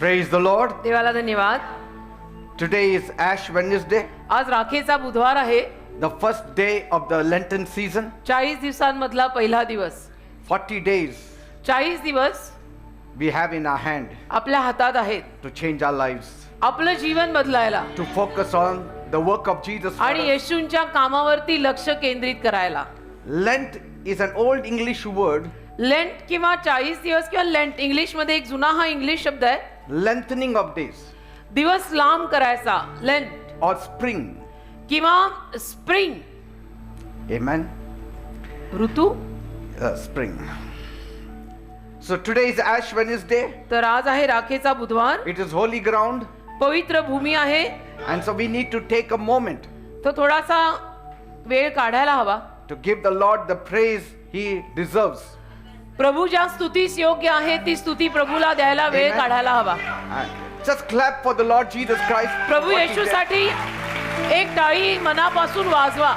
Praise the Lord. देवाला धन्यवाद. Today is Ash Wednesday, आज राखेचा बुधवार आहे. the first day of the Lenten season. 40 दिवसांमधला पहिला दिवस. 40 days 40 दिवस we have in our hand आपल्या हातात आहेत. to change our lives, आपलं जीवन बदलायला to focus on the work of Jesus. for आणि us. येशूंच्या कामावरती लक्ष केंद्रित करायला. Lent is an old English word, lent किंवा 40 दिवस किंवा लेंट इंग्लिश मध्ये एक जुना हा इंग्लिश शब्द आहे. lengthening of days दिवस लांब करायचा लेंट or spring. किंवा स्प्रिंग Amen. ऋतू. Spring. So today is Ash Wednesday. तर आज आहे राखेचा बुधवार. It is holy ground, पवित्र भूमी आहे. and so we need to take a moment तो थोडासा वेळ काढायला हवा. to give the Lord the praise He deserves. प्रभू ज्या स्तुतीस योग्य आहे ती स्तुती प्रभूला द्यायला वेळ Amen. काढायला हवा. Just clap for the Lord Jesus Christ. Prabhu What is there? येशूसाठी एक टाळी मनापासून वाजवा.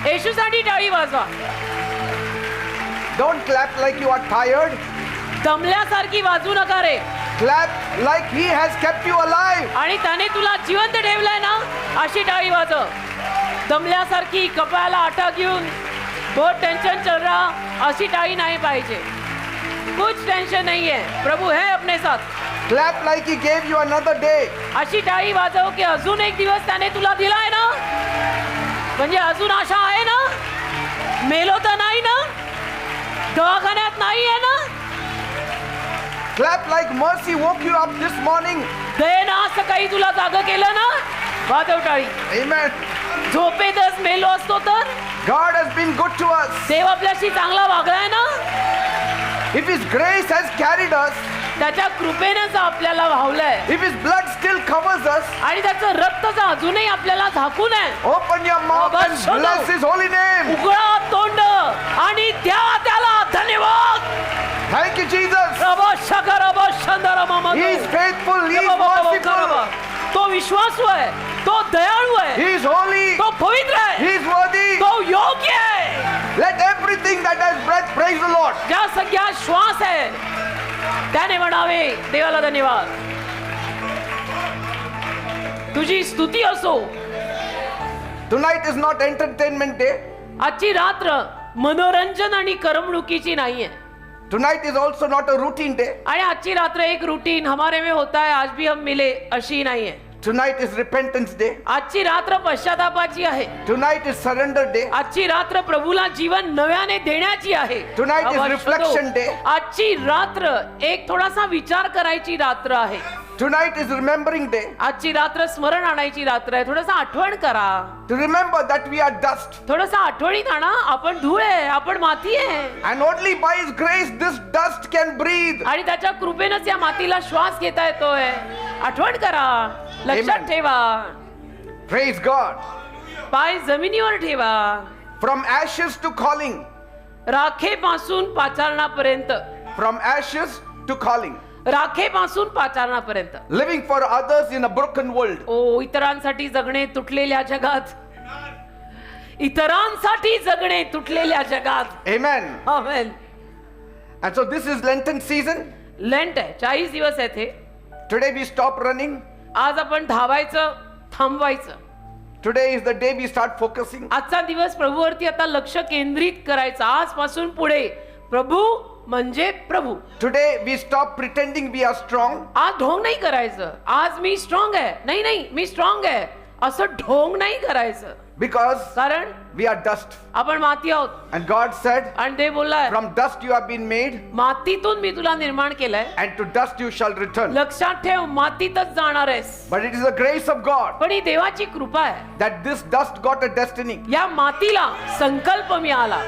येशूसाठी टाळी वाजवा. Don't clap like you are tired. दमल्यासारखी वाजू नका रे. Clap like He has kept you alive. आणि त्याने तुला जिवंत ठेवलंय ना अशी टाळी वाजव. दमल्यासारखी कपाळाला आटा घेऊन बहुत टेंशन चल रहा अशी टाळी नाही पाहिजे. कुछ टेंशन नहीं है, प्रभु है अपने साथ. Clap like He gave you another day. अशी टाळी वाजव की अजून एक दिवस त्याने तुला दिलाय ना. म्हणजे अजून आशा आहे ना. मेलो तर नाही ना. दवाखान्यात नाही आहे ना. Clap like mercy woke you up this morning. दयेनं सकाळी तुला जागं केलं ना. वाजव टाळी. Amen. झोपेतच मेलो असतो तर God has been good to us. देव आपल्याशी चांगला वागलाय ना. If His grace has carried us, त्याच्या कृपेनंच आपल्याला वाहवलंय. if His blood still covers us, आणि त्याचं रक्तच अजूनही आपल्याला झाकून आहे. open your mouth and bless His holy name. उघडा तोंड आणि द्या त्याला धन्यवाद. Thank you, Jesus. रबा शकर रबा शंदर मामा. He is faithful. He is merciful. तो विश्वासू आहे. तो दयाळू आहे. He is holy. तो पवित्र आहे. He is worthy. तो योग्य आहे. Let everything that has breath praise the Lord. ज्या सगळ्या श्वास आहे त्याने म्हणावे देवाला धन्यवाद. तुझी स्तुती असो. Tonight is not entertainment day. आजची रात्र मनोरंजन आणि करमणुकीची नाहीये. Tonight is also not a routine day. आणि आजची रात्र एक रूटीन हमारे में होता है आज भी हम मिले अशी नाहीये. Tonight is repentance day. आजची रात्र पश्चातापाची आहे. Tonight is surrender day. आजची रात्र प्रभूला जीवन नव्याने देण्याची आहे. Tonight is reflection day. आजची रात्र एक थोडासा विचार करायची रात्र आहे. Tonight is remembering day. आजची रात्र स्मरण आणायची रात्र आहे. थोडंसं आठवण करा. To remember that we are dust. थोडंसं आठवणीत आणा आपण धूळ आहे. आपण माती आहे. And only by His grace this dust can breathe. आणि त्याच्या कृपेनंच या मातीला श्वास घेता येतोय. आठवण करा. लक्षात Amen. ठेवा. Praise God. पाय जमिनीवर ठेवा. From ashes to calling. राखेपासून पाचारणापर्यंत. From ashes to calling. राखेपासून पाचारणापर्यंत. Living for others in a broken world. ओ इतरांसाठी जगणे तुटलेल्या जगात. इतरांसाठी जगणे तुटलेल्या जगात. Amen. Amen. And so this is Lenten season. Lent आहे. 40 दिवस आहे ते. Today we stop running. आज आपण धावायचं थांबवायचं. Today is the day we start focusing. आजचा दिवस प्रभूवरती आता लक्ष केंद्रित करायचं. आजपासून पुढे प्रभू म्हणजे प्रभू. Today we stop pretending we are strong. आज ढोंग नाही करायचं. आज मी स्ट्रॉंग आहे. नाही नाही मी स्ट्रॉंग आहे असं ढोंग नाही करायचं. Because कारण we are dust. आपण माती आहोत. And God said, आणि ते बोललाय from dust you have been made, मातीतून मी तुला निर्माण केलंय. and to dust you shall return. लक्षात ठेव मातीतच जाणार आहेस. But it is the grace of God पण ही देवाची कृपा आहे. that this dust got a destiny. या मातीला संकल्प मिळाला.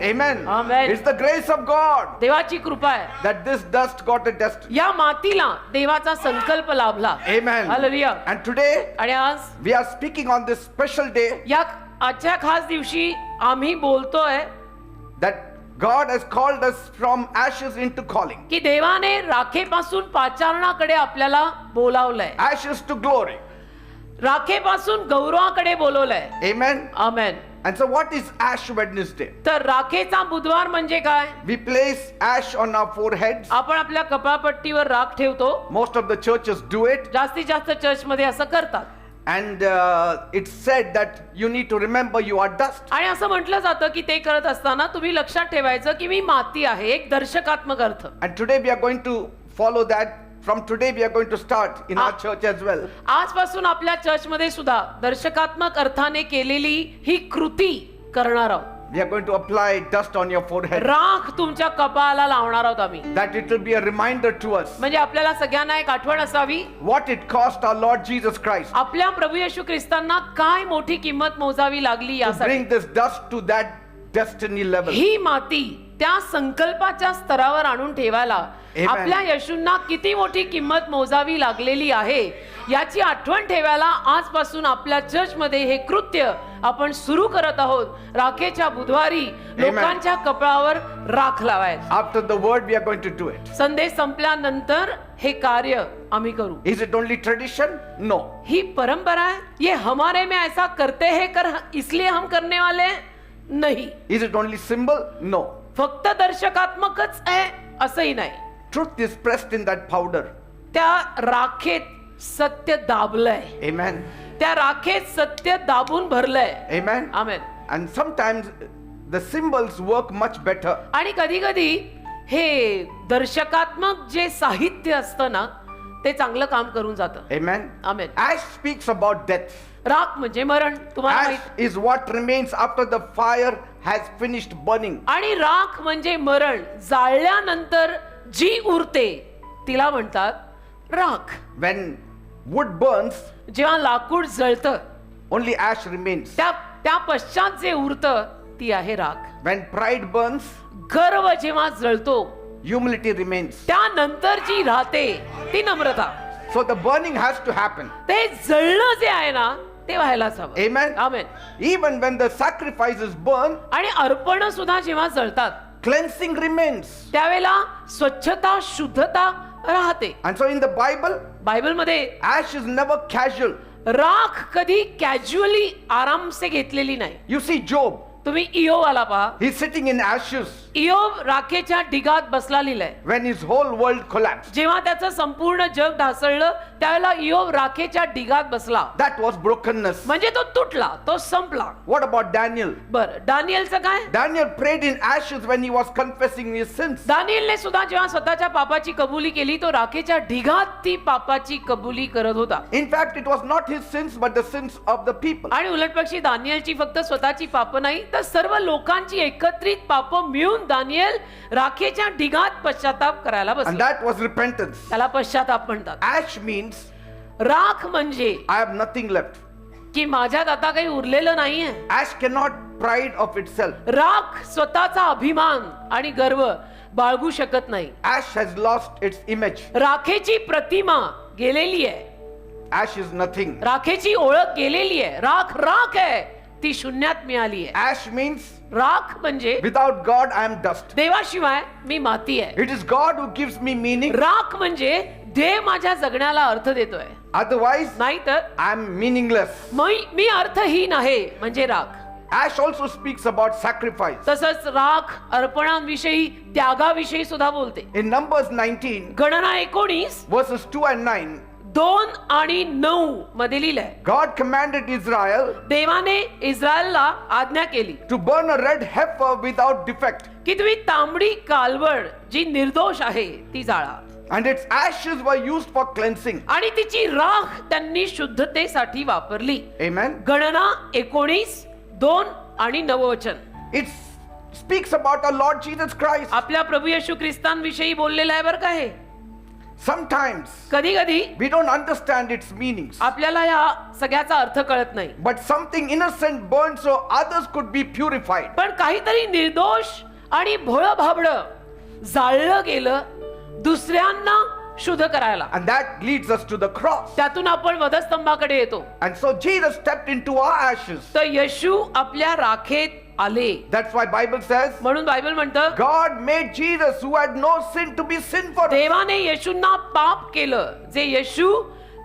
Amen. Amen. It's the grace of God देवाची कृपा आहे. that this dust got a destiny. या मातीला देवाचा संकल्प लाभला. Amen. हालेलुया. And today आणि आज we are speaking on this special day या आजच्या खास दिवशी आम्ही बोलतोय that God has called us from ashes into calling. की देवाने राखेपासून पाचारणाकडे आपल्याला बोलावलंय. Ashes to glory. राखेपासून गौरवाकडे बोलवलंय. Amen. Amen. And so what is Ash Wednesday? तर राखेचा बुधवार म्हणजे काय? We place ash on our foreheads. आपण आपल्या कपाळपट्टीवर राख ठेवतो. Most of the churches do it. जास्तीत जास्त चर्चमध्ये असं करतात. And it's said that you need to remember you are dust. आणि असं म्हटलं जातं की ते करत असताना तुम्ही लक्षात ठेवायचं की मी माती आहे, एक दर्शकात्मक अर्थ. And today we are going to follow that. From today we are going to start in our church as well. आजपासून आपल्या चर्चमध्ये सुद्धा दर्शकात्मक अर्थाने केलेली ही कृती करणार आहोत. We are going to apply dust on your forehead. राख तुमच्या कपाळाला लावणार आहोत आम्ही. That it will be a reminder to us म्हणजे आपल्याला सगळ्यांना एक आठवण असावी what it cost our Lord Jesus Christ आपल्या प्रभू येशू ख्रिस्तांना काय मोठी किंमत मोजावी लागली to यासाठी. bring this dust to that destiny level. ही माती त्या संकल्पाच्या स्तरावर आणून ठेवायला Amen. आपल्या येशूंना किती मोठी किंमत मोजावी लागलेली आहे याची आठवण ठेवायला आजपासून आपल्या चर्चमध्ये हे कृत्य आपण सुरू करत आहोत. राखेच्या बुधवारी लोकांच्या कपाळावर राख लावायचं. After the word we are going to do it. संदेश संपल्यानंतर हे कार्य आम्ही करू. Is it only tradition? No. ही परंपरा है, ये हमारे में ऐसा करते हैं कर इसलिए हम करने वाले हैं नहीं. Is it only symbol? No. फक्त दर्शकात्मकच आहे असंही नाही. Truth is pressed in that powder. त्या राखेत सत्य दाबलंय. Amen. त्या राखेत सत्य दाबून भरलंय. Amen. Amen. And sometimes the symbols work much better. आणि कधी कधी हे दर्शकात्मक जे साहित्य असतं ना ते चांगलं काम करून जातं. Amen. Amen. Ash speaks about death. राख म्हणजे मरण. तुम्हाला Ash माहित. is what remains after the fire has finished burning. आणि राख म्हणजे मरण. जाळल्यानंतर जी उरते तिला म्हणतात राख. When wood burns, जेव्हा लाकूड जळतं only ash remains. त्या पश्चात जे उरतं ती आहे राख. When pride burns, गर्व जेव्हा जळतो humility remains. त्यानंतर जी राहते ती नम्रता. So the burning has to happen. ते जळणं जे आहे ना ते व्हायलाच हवं. Amen. Amen. Even when the sacrifices burn, आणि अर्पण सुद्धा जेव्हा जळतात cleansing remains. त्यावेळेला स्वच्छता शुद्धता राहते. And so in the Bible, बायबलमध्ये ash is never casual. राख कधी कॅज्युअली आराम से घेतलेली नाही. You see Job, तुम्ही इयोबाला पहा. he's sitting in ashes इयोब राखेच्या ढिगात बसला लिहिलंय. when his whole world collapsed. जेव्हा त्याचं संपूर्ण जग ढासळलं त्यावेळेला इयोब राखेच्या ढिगात बसला. That was brokenness. म्हणजे तो तुटला, तो संपला. What about Daniel? बर दानिएलचं काय? Daniel prayed in ashes when he was confessing his sins. दानिएलने सुद्धा जेव्हा स्वतःच्या पापाची कबुली केली तो राखेच्या ढिगात ती पापाची कबुली करत होता. In fact, it was not his sins but the sins of the people. आणि उलटपक्षी दानिएलची फक्त स्वतःची पाप नाही तर सर्व लोकांची एकत्रित पाप मिळून दानिएल राखेच्या ढिगात पश्चाताप करायला And बसला. that was repentance. त्याला पश्चाताप म्हणतात. Ash means राख म्हणजे I have nothing left. की माझ्यात आता काही उरलेलं नाहीये. Ash cannot pride of itself. राख स्वतःचा अभिमान आणि गर्व बाळगू शकत नाही. Ash has lost its image. राखेची प्रतिमा गेलेली आहे. Ash is nothing. राखेची ओळख गेलेली आहे. राख राख आहे ती शून्यात मिळाली आहे. Ash means राख म्हणजे without God I am dust. देवाशिवाय मी माती आहे. It is God who gives me meaning. राख म्हणजे देव माझ्या जगण्याला अर्थ देतोय. Otherwise, नाहीतर I am meaningless. मी अर्थहीन आहे म्हणजे राख. Ash also speaks about sacrifice. तसंच राख अर्पणांविषयी त्यागाविषयी सुद्धा बोलते. In Numbers 19, गणना 19 verses 2 and 9, 2 आणि 9 मध्ये लिहिलंय. God commanded Israel देवाने इस्रायलला आज्ञा केली to burn a red heifer without defect, की तुम्ही तांबडी कालवड जी निर्दोष आहे ती जाळा. and its ashes were used for cleansing. आणि तिची राख त्यांनी शुद्धतेसाठी वापरली. Amen. गणना 19 2 आणि 9 वचन. It speaks about our Lord Jesus Christ. आपल्या प्रभू येशू ख्रिस्तांविषयी बोललेलं आहे बरं का हे. Sometimes कधी कधी we don't understand its meanings, आपल्याला या सगळ्याचा अर्थ कळत नाही. but something innocent burned so others could be purified. पण काहीतरी निर्दोष आणि भोळं भाबडं जाळलं गेलं दुसऱ्यांना शुद्ध करायला. And that leads us to the cross. त्यातून आपण वधस्तंभाकडे येतो. And so Jesus stepped into our ashes. तर येशू आपल्या राखेत आले. That's why Bible says म्हणून बायबल म्हणतं God made Jesus who had no sin to be sin for us. देवाने येशूंना पाप केलं जे येशू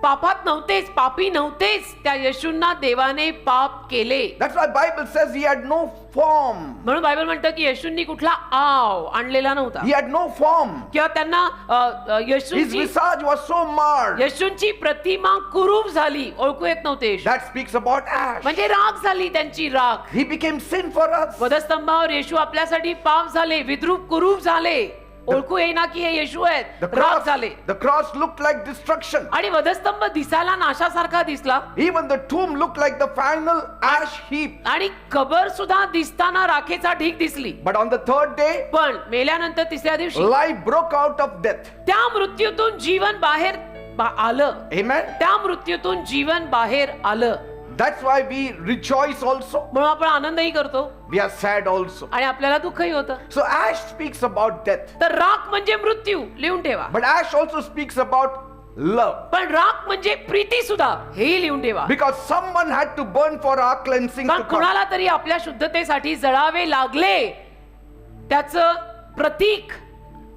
पापात नव्हतेच, पापी नव्हतेच, त्या येशूंना देवाने पाप केले. That's why Bible says he had no form. म्हणून बायबल म्हणतं की येशूंनी कुठला आव आणलेला नव्हता He had no form. किंवा त्यांना His येशूंची visage was so marred. येशूंची प्रतिमा कुरूप झाली, ओळखू येत नव्हते येशू. That speaks about ash. म्हणजे राख झाली त्यांची राख. He became sin for us. वधस्तंभावर येशू आपल्यासाठी पाप झाले, विद्रूप कुरूप झाले, ओळखू येईना की हे येशू आहेत, The राख cross, झाले. the cross looked like destruction. आणि वधस्तंभ दिसायला नाशासारखा दिसला Even the tomb looked like the final ash heap. आणि कबर सुद्धा दिसताना राखेचा ढीग दिसली. But on the third day, पण मेल्यानंतर तिसऱ्या दिवशी life broke out of death. त्या मृत्यूतून जीवन बाहेर आलं. Amen. त्या मृत्यूतून जीवन बाहेर आलं. That's why we rejoice also. म्हणून आपण आनंदही करतो We are sad also. आणि आपल्याला दुःखही होतं. So ash speaks about death. तर राख म्हणजे मृत्यू, लिहून ठेवा. But ash also speaks about love. पण राख म्हणजे प्रीती सुद्धा, हेही लिहून ठेवा. Because someone had to burn for our cleansing कारण to come. कुणाला तरी आपल्या शुद्धतेसाठी जळावे लागले, त्याचं प्रतीक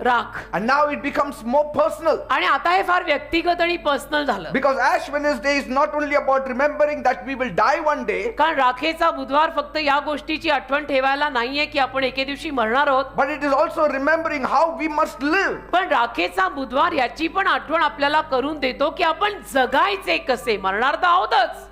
राख. And now it becomes more personal. आणि आता हे फार व्यक्तिगत आणि पर्सनल झालं. Because Ash Wednesday is not only about remembering that we will die one day, कारण राखेचा बुधवार फक्त या गोष्टीची आठवण ठेवायला नाहीये की आपण एके दिवशी मरणार आहोत, but it is also remembering how we must live. पण राखेचा बुधवार याची पण आठवण आपल्याला करून देतो की आपण जगायचे कसे. मरणार तर आहोतच,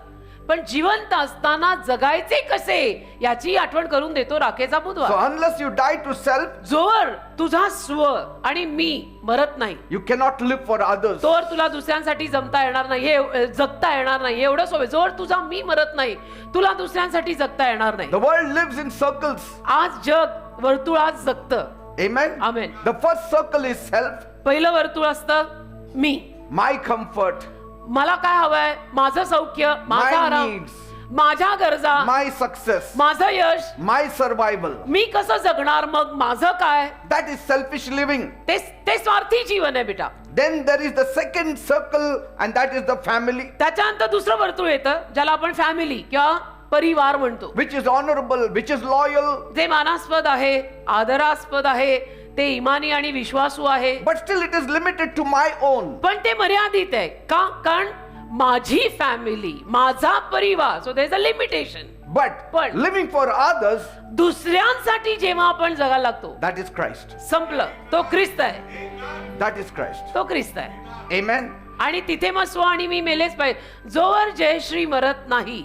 पण जिवंत असताना जगायचे कसे याची आठवण करून देतो राखेचा So बुधवार. unless you die to self, जोवर तुझा स्व आणि मी मरत नाही, you cannot live for others. तोवर तुला दुसऱ्यांसाठी जमता येणार नाही, जगता येणार नाही. एवढं सोय, जोवर तुझा मी मरत नाही, तुला दुसऱ्यांसाठी जगता येणार नाही. The world lives in circles. आज जग वर्तुळात जगतं. Amen. Amen. The first circle is self, पहिलं वर्तुळ असतं मी. my comfort, मला काय हवंय, माझं सौख्य, माझा my आराम, needs, माझ्या गरजा, my success, माझं यश, my survival. मी कसं जगणार, मग माझं काय. That is selfish living. ते स्वार्थी जीवन आहे बेटा. Then there is the second circle, and that is the family, त्याच्यानंतर दुसरं वर्तुळ येतं ज्याला आपण फॅमिली किंवा परिवार म्हणतो, which is honorable, which is loyal, जे मानास्पद आहे, आदरास्पद आहे, ते इमानी आणि विश्वासू आहे. but still it is limited to my own. पण ते मर्यादित आहे का, कारण माझी फॅमिली, माझा परिवार. So there is a limitation. But living for others, दुसऱ्यांसाठी जेव्हा आपण जगायला लागतो, that is Christ. संपलं. तो ख्रिस्त आहे, That is Christ. तो ख्रिस्त आहे. Amen. आणि तिथे मग स्व आणि मी मेलेच पाहिजे. जोवर जयश्री मरत नाही,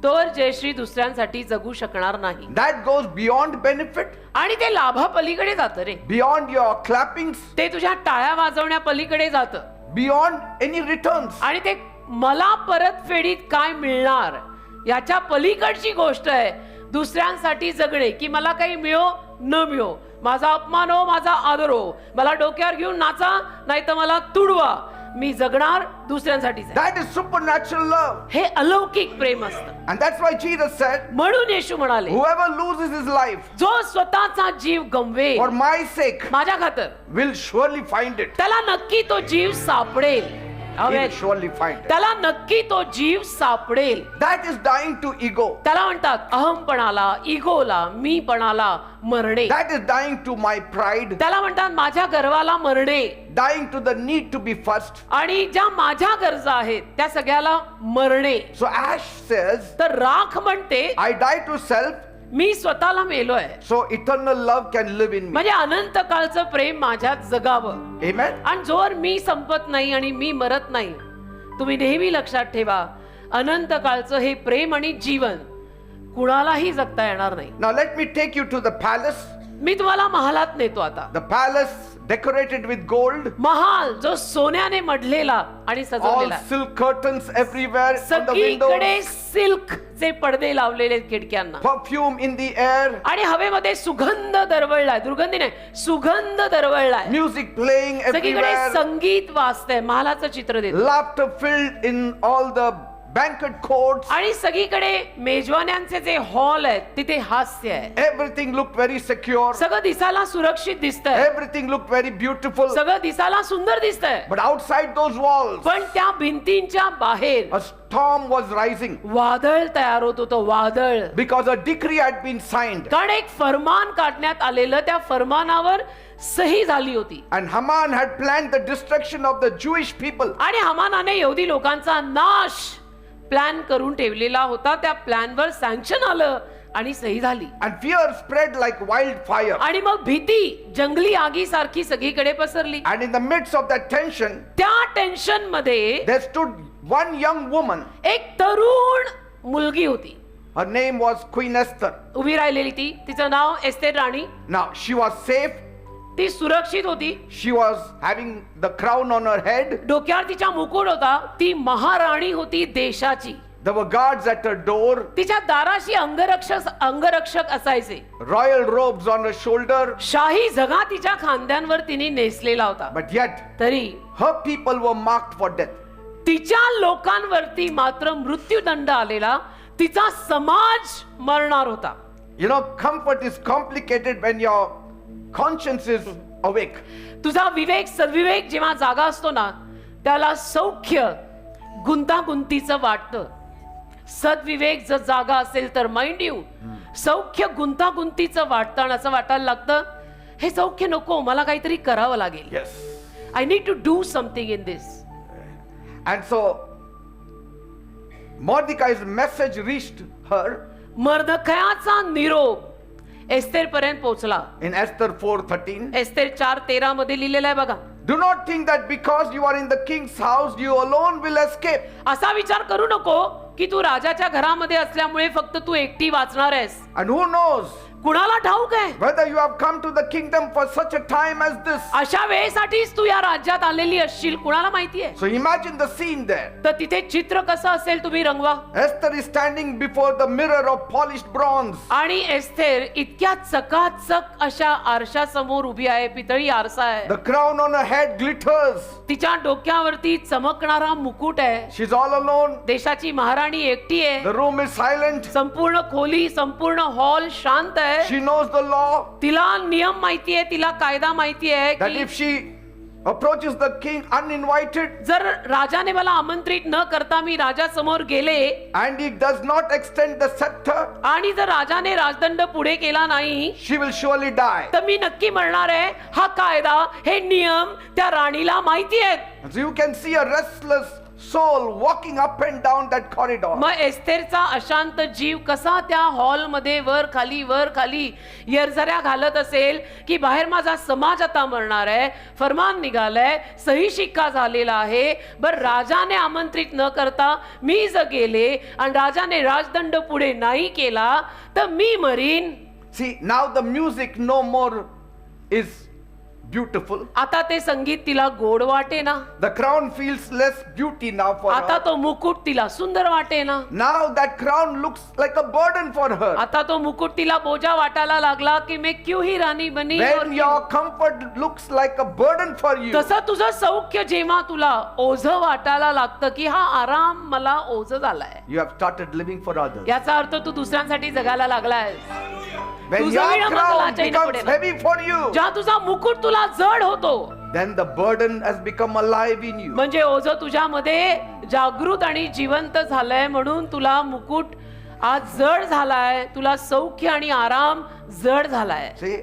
तोवर जयश्री दुसऱ्यांसाठी जगू शकणार नाही. That goes beyond benefit, आणि ते लाभा पलीकडे जातं रे. beyond your clappings, ते तुझ्या टाळ्या वाजवण्या पलीकडे जातं. beyond any returns. आणि ते मला परतफेडीत काय मिळणार याच्या पलीकडची गोष्ट आहे. दुसऱ्यांसाठी जगणे, की मला काही मिळो न मिळो, माझा अपमान हो, माझा आदर हो, मला डोक्यावर घेऊन नाचा नाही तर मला तुडवा, मी जगणार दुसऱ्यांसाठी. That is supernatural love. हे अलौकिक प्रेम असतं. And that's why Jesus said, म्हणून येशू म्हणाले, whoever loses his life जो स्वतःचा जीव गमवे for my sake माझ्या खातर, will surely find it. त्याला नक्की तो जीव सापडेल. He amen. will surely find it. त्याला नक्की तो जीव सापडेल. That is dying to ego. त्याला म्हणतात अहमपणाला, इगोला, मीपणाला मरणे. That is dying to my pride. त्याला म्हणतात माझ्या गर्वाला मरणे. Dying to the need to be first. आणि ज्या माझ्या गरजा आहेत त्या सगळ्याला मरणे. So Ash says, तर राख म्हणते I die to self, मी स्वतःला मेलोय, so eternal love can live in me. म्हणजे अनंत काळचं प्रेम माझ्यात जगावं. Amen. आणि जोवर मी संपत नाही आणि मी मरत नाही, तुम्ही नेहमी लक्षात ठेवा, अनंत काळचं हे प्रेम आणि जीवन कुणालाही जगता येणार नाही. Now let me take you to the palace. मी तुम्हाला महालात नेतो आता. The palace decorated with gold. महाल जो सोन्याने मढलेला आणि All सजवलेला, silk curtains everywhere on the सगळीकडे windows. सिल्कचे पडदे लावलेले खिडक्यांना, Perfume in the air. आणि हवेमध्ये सुगंध दरवळलाय. दुर्गंधी नाही, सुगंध दरवळलाय. Music playing सगळीकडे everywhere. संगीत वाजतंय, महालाचं चित्र देत. Laughter filled in all the banquet courts. आणि सगळीकडे मेजवान्यांचे जे हॉल आहेत तिथे हास्य आहे. Everything looked very secure. सगळं दिसायला सुरक्षित दिसतंय, Everything looked very beautiful. सगळं दिसायला सुंदर दिसतंय. But outside those walls, पण त्या भिंतींच्या बाहेर a storm was rising वादळ तयार होत होतं. वादळ, because a decree had been signed. कारण एक फरमान काढण्यात आलेलं, त्या फरमानावर सही झाली होती. And Haman had planned the destruction of the Jewish people. आणि हमानाने यहुदी लोकांचा नाश प्लॅन करून ठेवलेला होता. त्या प्लॅनवर सँक्शन आलं आणि सही झाली. And fear spread like wildfire. आणि मग भीती जंगली आगीसारखी सगळीकडे पसरली. And in the midst of that tension, त्या टेन्शन मध्ये there stood one young woman. एक तरुण मुलगी होती. Her name was Queen Esther. उभी राहिलेली ती. तिचं नाव एस्तेर राणी. Now, she was safe. ती सुरक्षित होती. She was having the crown on her head. डोक्यावर तिचा मुकुट होता. ती महाराणी होती देशाची. There were guards at her door. तिच्या दाराशी अंगरक्षक असायचे. Royal robes on her shoulder. शाही झगा तिच्या खांद्यांवर तिने नेसलेला होता. But yet, तरी her people were marked for death. तिच्या लोकांवरती मात्र मृत्यूदंड आलेला. तिचा समाज मरणार होता. You know, comfort is complicated when your conscience is awake. तुझा विवेक सद्विवेक जेव्हा जागा असतो ना त्याला सौख्य गुंतागुंतीचं वाटतं. सद्विवेक जर जागा असेल तर माइंड यू सौख्य गुंतागुंतीचं वाटतं आणि असं वाटायला लागतं हे सौख्य नको मला काहीतरी करावं लागेल. Yes. I need to do something in this. And so, Mordecai's message reached her मर्दखयाचा निरोप एस्तेर पर्यंत पोहोचला. in Esther 4:13. एस्तेर 4:13 मध्ये लिहिलेलं आहे बघा. Do not think that because you are in the king's house, you alone will escape. असा विचार करू नको की तू राजाच्या घरामध्ये असल्यामुळे फक्त तू एकटी वाचणार आहेस. And who knows कुणाला ठाऊक आहे whether you have come to the kingdom for such a time as this. अशा वेळेसाठीच तू या राज्यात आलेली असशील. कुणाला माहिती आहे. So imagine the scene there. तर तिथे चित्र कसं असेल तुम्ही रंगवा. Esther is standing before the mirror of polished bronze. आणि एस्थेर इतक्या चकाचक अशा आरशासमोर उभी आहे. पितळी आरसा आहे. The crown on her head glitters. तिच्या डोक्यावरती चमकणारा मुकुट आहे. She's all alone. देशाची महाराणी एकटी आहे. The room is silent. संपूर्ण खोली संपूर्ण हॉल शांत आहे. She knows the law. तिला नियम माहिती आहे. तिला कायदा माहिती आहे That की if she approaches the king uninvited जर राजाने मला आमंत्रित न करता मी राजासमोर गेले and he does not extend the scepter, आणि जर राजाने राजदंड पुढे केला नाही she will surely die. तर मी नक्की मरणार आहे. हा कायदा हे नियम त्या राणीला माहिती आहेत. So you can see a restless soul walking up and down that corridor. मग एस्थेरचा अशांत जीव कसा त्या हॉलमध्ये वर खाली येरझऱ्या घालत असेल की बाहेर माझा समाज आता मरणार आहे. फरमान निघालंय. सही शिक्का झालेला आहे. बर राजाने आमंत्रित न करता मी जर गेले आणि राजाने राजदंड पुढे नाही केला तर मी marine. See, now the music no more is beautiful. आता ते संगीत तिला गोड वाटे ना. The crown feels less beauty now for आता her. तो मुकुट तिला सुंदर वाटे ना. Now that crown looks like a burden for her. आता तो मुकुट तिला बोजा वाटायला लागला की मैं क्यों ही राणी बनी. When your comfort looks like a burden for you, तसं तुझं सौख्य जेव्हा तुला ओझं वाटायला लागतं की हा आराम मला ओझं झालाय you have started living for others. याचा अर्थ तू दुसऱ्यांसाठी जगायला लागलाय. When तुझं your विणं crown मजला चैन becomes पडेल. heavy for you, जेव्हा तुझा मुकुट तुला जड होतो then the burden has become alive in you. म्हणजे ओझं तुझ्यामध्ये जागृत आणि जिवंत झालंय म्हणून तुला मुकुट आज जड झालाय. तुला सौख्य आणि आराम जड झालाय. See,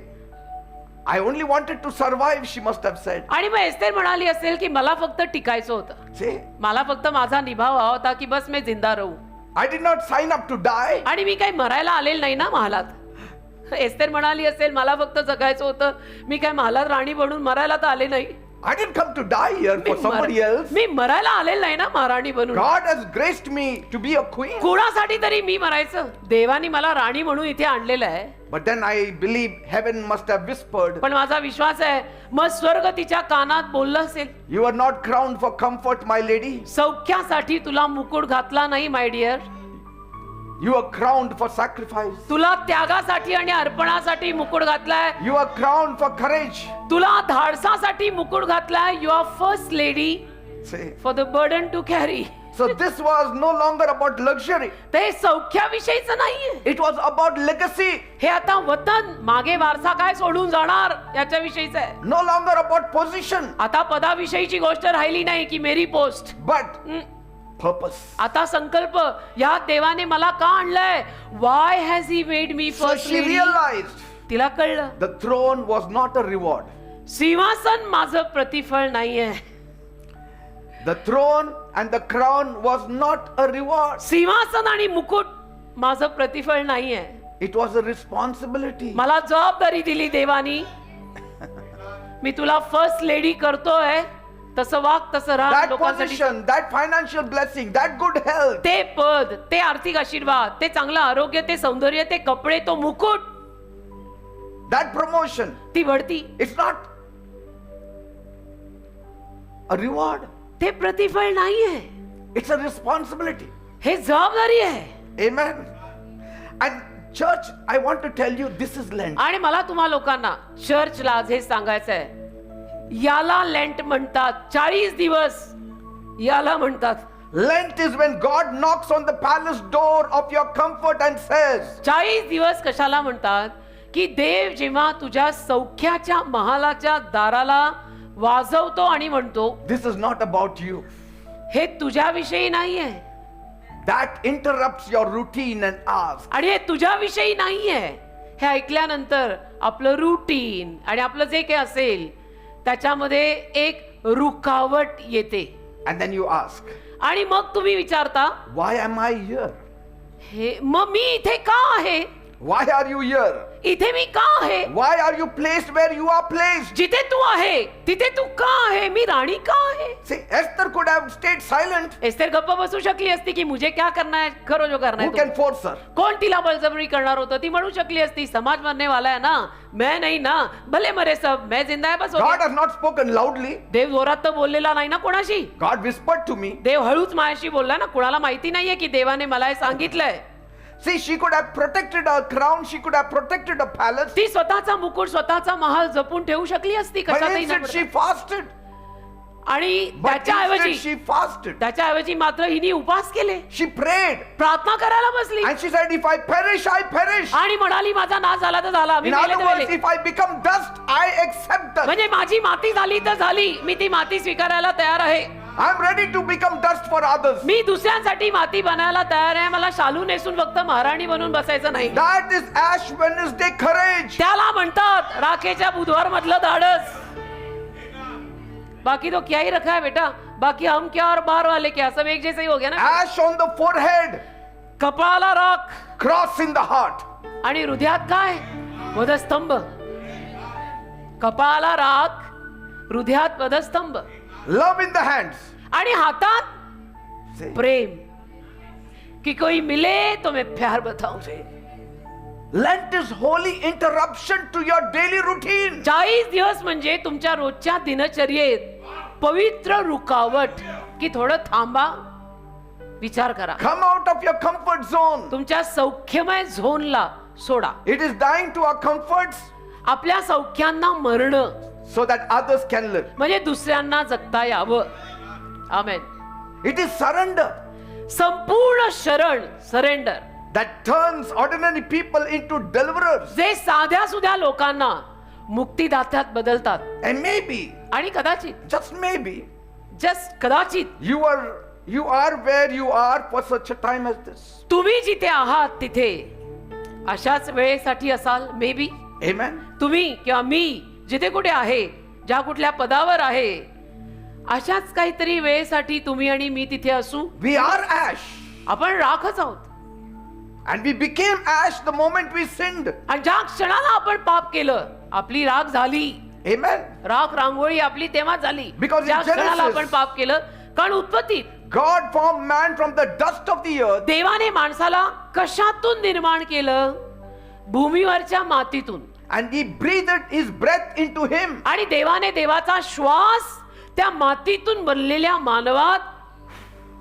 I only wanted to survive, she must have said. आणि मग एस्तेर म्हणाली असेल की मला फक्त टिकायचं होतं. See, मला फक्त माझा निभाव हवा होता की बस मी जिंदा राहू. I did not sign up to die. आणि मी काही मरायला आलेलं नाही ना महालात. एस्तेर म्हणाली असेल मला फक्त जगायचं होतं. मी काय महालात राणी बनून मरायला तर आले नाही. I didn't come to die here for somebody else. मी मरायला आलेलं नाही ना महाराणी बनून. God has graced me to be a queen. कुणासाठी तरी मी मरायचं. देवानी मला राणी म्हणून इथे आणलेलं आहे. But then I believe heaven must have whispered, पण माझा विश्वास आहे मग स्वर्ग तिच्या कानात बोललं असेल you are not crowned for comfort, my lady. सौख्यासाठी तुला मुकुट घातला नाही my dear. You are crowned for sacrifice. तुला त्यागासाठी आणि अर्पणासाठी मुकुट घातलाय. You are crowned for courage. तुला धाडसासाठी मुकुट घातलाय. You are first lady See, for the burden to carry. so this was no longer about luxury. ते सौख्याविषयीचं नाहीये. It was about legacy. हे आता वतन मागे वारसा काय सोडून जाणार याच्याविषयीचं आहे. No longer about position, आता पदाविषयीची गोष्ट राहिली नाही की मेरी पोस्ट. but purpose. आता संकल्प या देवाने मला का आणलंय. Y has he made me So first she lady. realized तिला कळलं the throne was not a reward. सिंहासन माझं प्रतिफळ नाहीये. The throne and the crown was not a reward. सिंहासन आणि मुकुट माझं प्रतिफळ नाहीये. It was a responsibility. मला जबाबदारी दिली देवानी. मी तुला फर्स्ट लेडी करतोय, तसं वाग, तसं राहा. That लोकांसाठी position, that financial blessing, that good health. ते पद, ते आर्थिक आशीर्वाद, ते चांगलं आरोग्य, ते सौंदर्य, ते कपडे, तो मुकुट, That promotion, ती बढती, it's not a reward. ते प्रतिफळ नाहीये. It's a responsibility. हे जबाबदारी आहे. Amen. And church, I want to tell you, this is Lent. आणि मला तुम्हा लोकांना चर्चला आज हे सांगायचं आहे, याला लेंट म्हणतात. 40 दिवस याला म्हणतात. Lent is when God knocks on the palace door of your comfort and says, 40 दिवस कशाला म्हणतात? की देव जेव्हा तुझ्या सौख्याच्या महालाच्या दाराला वाजवतो आणि म्हणतो, this is not about you. हे तुझ्याविषयी नाहीये. That interrupts your routine and asks, आणि हे तुझ्याविषयी नाहीये. हे ऐकल्यानंतर आपलं रुटीन आणि आपलं जे काही असेल त्याच्यामध्ये एक रुकावट येते. and then you ask, आणि मग तुम्ही विचारता, why am I here? हे मग मी इथे का आहे? Why are you here? इथे मी का आहे? Why are you placed where you are placed? जिथे तू आहे तिथे तू का आहे? मी राणी का आहे? See, Esther could have stayed silent. Esther गप्प बसू शकली असती की मुझे क्या करना है, करो जो करना Who है can तुम. force her? कोण तिला बळजबरी करणार होतं? ती म्हणू शकली असती, समाज मरने वाला है ना, मैं नहीं ना, भले मरे सब, मैं जिंदा है बस. हो God Gaya. has not spoken loudly. देव जोरात तर बोललेला नाही ना कोणाशी. God whispered to me. देव हळूच माझ्याशी बोलला ना. कोणाला माहिती नाहीये की देवाने मला हे सांगितलंय. See, she could have protected her crown, she could have protected her palace, ती स्वतःचा मुकुट, स्वतःचा महाल जपून ठेवू शकली असती but कशातही न instead she पडता. fasted. आणि But त्याच्याऐवजी instead she fasted. त्याच्याऐवजी मात्र हिने उपास केले, She prayed प्रार्थना करायला बसली and she said, if I perish, I perish. आणि म्हणाली माझा नाश झाला तर झाला, मी In मेले other तर words, मेले. if I become dust, I accept that. म्हणजे माझी माती झाली तर झाली, मी ती माती स्वीकारायला तयार आहे. I'm ready to become dust for others. मी दुसऱ्यांसाठी माती बनायला तयार आहे. मला शालू नेसून फक्त महाराणी बनून बसायचं नाही. That is Ash Wednesday courage. त्याला म्हणतात राखेच्या बुधवार मधलं धाडस. बाकी तो क्या ही रखा है बेटा, बाकी हम क्या और बाहर वाले क्या, सब एक जैसे ही हो गया ना. Ash on the forehead, कपाळाला राख cross in the heart. आणि हृदयात काय? वधस्तंभ. कपाळाला राख, हृदयात वधस्तंभ, Love in the hands. आणि हातात Say, प्रेम. कि कोई मिले तो मैं प्यार बताऊं. Lent is holy interruption to your daily routine. 40 दिवस म्हणजे तुमच्या रोजच्या दिनचर्येत पवित्र रुकावट. की थोडं थांबा, विचार करा. Come out of your comfort zone. तुमच्या सौख्यमय झोनला सोडा. It is dying to our comforts आपल्या सौख्यांना मरणं so that others can live. म्हणजे दुसऱ्यांना जगता यावं. आमेन. It is surrender संपूर्ण शरण, surrender, that turns ordinary people into deliverers. जे साध्या सुध्या लोकांना मुक्तिदात्यात बदलतात. And maybe, आणि कदाचित, just maybe, जस्ट कदाचित, you are where you are for such a time as this. तुम्ही जिथे आहात तिथे अशाच वेळेसाठी असाल. May be Amen. तुम्ही किंवा मी जिथे कुठे आहे, ज्या कुठल्या पदावर आहे, अशाच काहीतरी वेळेसाठी तुम्ही आणि मी तिथे असू. We are ash. आपण राखच आहोत. And we became ash the moment we sinned. आणि ज्या क्षणाला आपण पाप केलं, आपली राख झाली. Amen. राख रांगोळी आपली तेव्हा झाली. Because in ज्या क्षणाला Genesis- आपण पाप केलं. कारण उत्पत्तीत God formed man from the dust of the earth देवाने माणसाला कशातून निर्माण केलं? भूमीवरच्या मातीतून. and he breathed his breath into him. आणि देवाने देवाचा श्वास त्या मातीतून बनलेल्या मानवात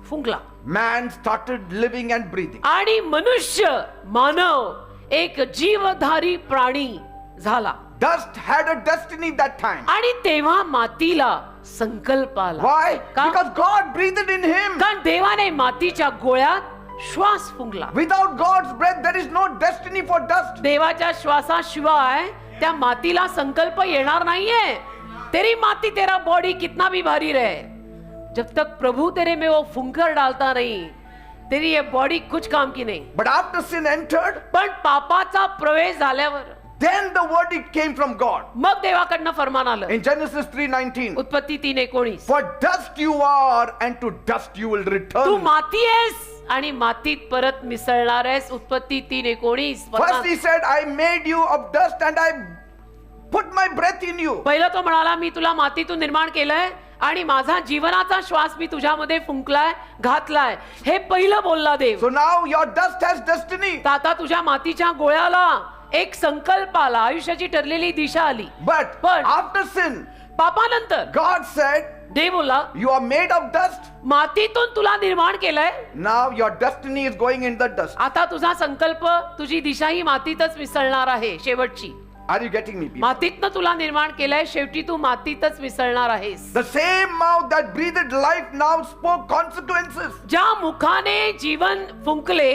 फुंकला. Man started living and breathing. आणि मनुष्य, मानव एक जीवधारी प्राणी झाला. Dust had a destiny that time. आणि तेव्हा मातीला संकल्प आला. Why? का? Because God breathed in him. कारण देवाने मातीच्या गोळ्यात श्वास फुंकला. Without God's breath, there is no destiny for dust. देवाच्या श्वासाशिवाय त्या मातीला संकल्प येणार नाहीये. तेरी माती तेरा बॉडी कितना भी भारी रहे, जब तक प्रभु तेरे में वो फुंकर डालता नहीं, तेरी ये बॉडी कुछ काम की नहीं. But after sin entered, पण पापाचा प्रवेश झाल्यावर then the verdict came from God. मग देवाकडनं फरमान आलं. In Genesis 3:19. उत्पत्ती 3:19. For dust you are and to dust you will Tu return. माती आहेस आणि मातीत परत मिसळणार आहेस. उत्पत्ती 3:19. First he said, I made you of dust and I put my breath in you. पहिलं तो म्हणाला मी तुला मातीतून निर्माण केलंय आणि माझा जीवनाचा श्वास मी तुझ्यामध्ये फुंकलाय, घातलाय. हे पहिलं बोलला देव. So now your dust has destiny. तर आता तुझ्या मातीच्या गोळ्याला एक संकल्प आला, आयुष्याची ठरलेली दिशा आली. But after sin, पापानंतर God said, देव बोलला you are made of dust. मातीतून तुला निर्माण केलंय. Now your destiny is going in the dust. आता तुझा संकल्प, तुझी दिशा ही मातीतच मिसळणार आहे. शेवटची Are you getting me, people? मातीतनं तुला निर्माण केलंय, शेवटी तू मातीतच मिसळणार आहेस. The same mouth that breathed life now spoke consequences. ज्या मुखाने जीवन फुंकले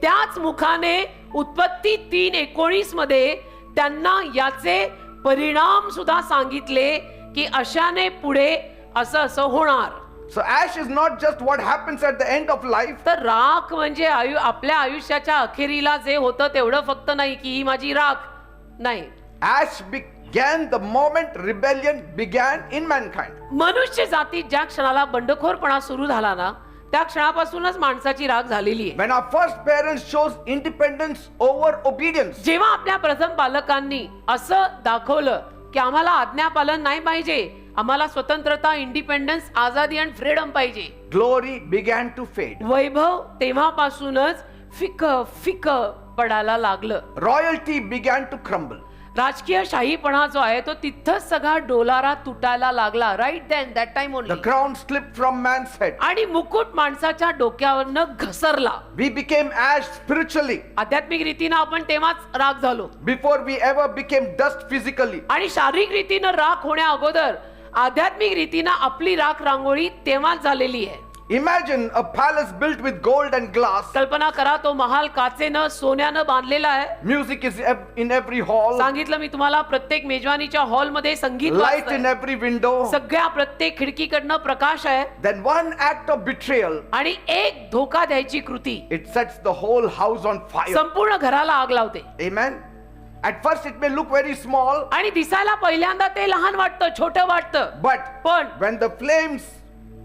त्याच मुखाने उत्पत्ती 3:19 मध्ये त्यांना याचे परिणाम सुद्धा सांगितले की अशाने पुढे असं असं होणार. So ash is not just what happens at the end of life. तर राख म्हणजे आपल्या आयुष्याच्या अखेरीला जे होतं तेवढं फक्त नाही की ही माझी राख नाही. Ash began the moment rebellion began in mankind. मनुष्य जातीत ज्या क्षणाला बंडखोरपणा सुरू झाला ना त्या क्षणापासूनच माणसाची राख झालेली आहे. When our first parents chose independence over obedience. जेव्हा आपल्या प्रथम पालकांनी असं दाखवलं की आम्हाला आज्ञापालन नाही पाहिजे, आम्हाला स्वतंत्रता, इंडिपेंडन्स, आझादी आणि फ्रीडम पाहिजे, Glory began to fade. वैभव तेव्हापासूनच फिक पडायला लागलं. Royalty began to crumble. राजकीय शाहीपणा जो आहे तो तिथंच सगळा डोलारा तुटायला लागला. Right then that time The only. crown slipped from man's head. आणि मुकुट माणसाच्या डोक्यावरनं घसरला. We became ash spiritually आध्यात्मिक रीतीनं आपण तेव्हाच राख झालो before we ever became dust physically. आणि शारीरिक रीतीनं राख होण्या अगोदर आध्यात्मिक रीतीनं आपली राख रांगोळी तेव्हाच झालेली आहे. Imagine a palace built with gold and glass. कल्पना करा तो महाल काचेनं सोन्यानं बांधलेला आहे. Music is in every hall. सांगितलं मी तुम्हाला प्रत्येक मेजवानीच्या हॉलमध्ये संगीत Light वाजतंय. in every window. सगळ्या प्रत्येक खिडकीकडनं प्रकाश आहे. Then one act of betrayal, आणि एक धोका द्यायची कृती it sets the whole house on fire. संपूर्ण घराला आग लावते. Amen. At first it may look very small, आणि दिसायला पहिल्यांदा ते लहान वाटतं, छोटं वाटतं, but पण when the flames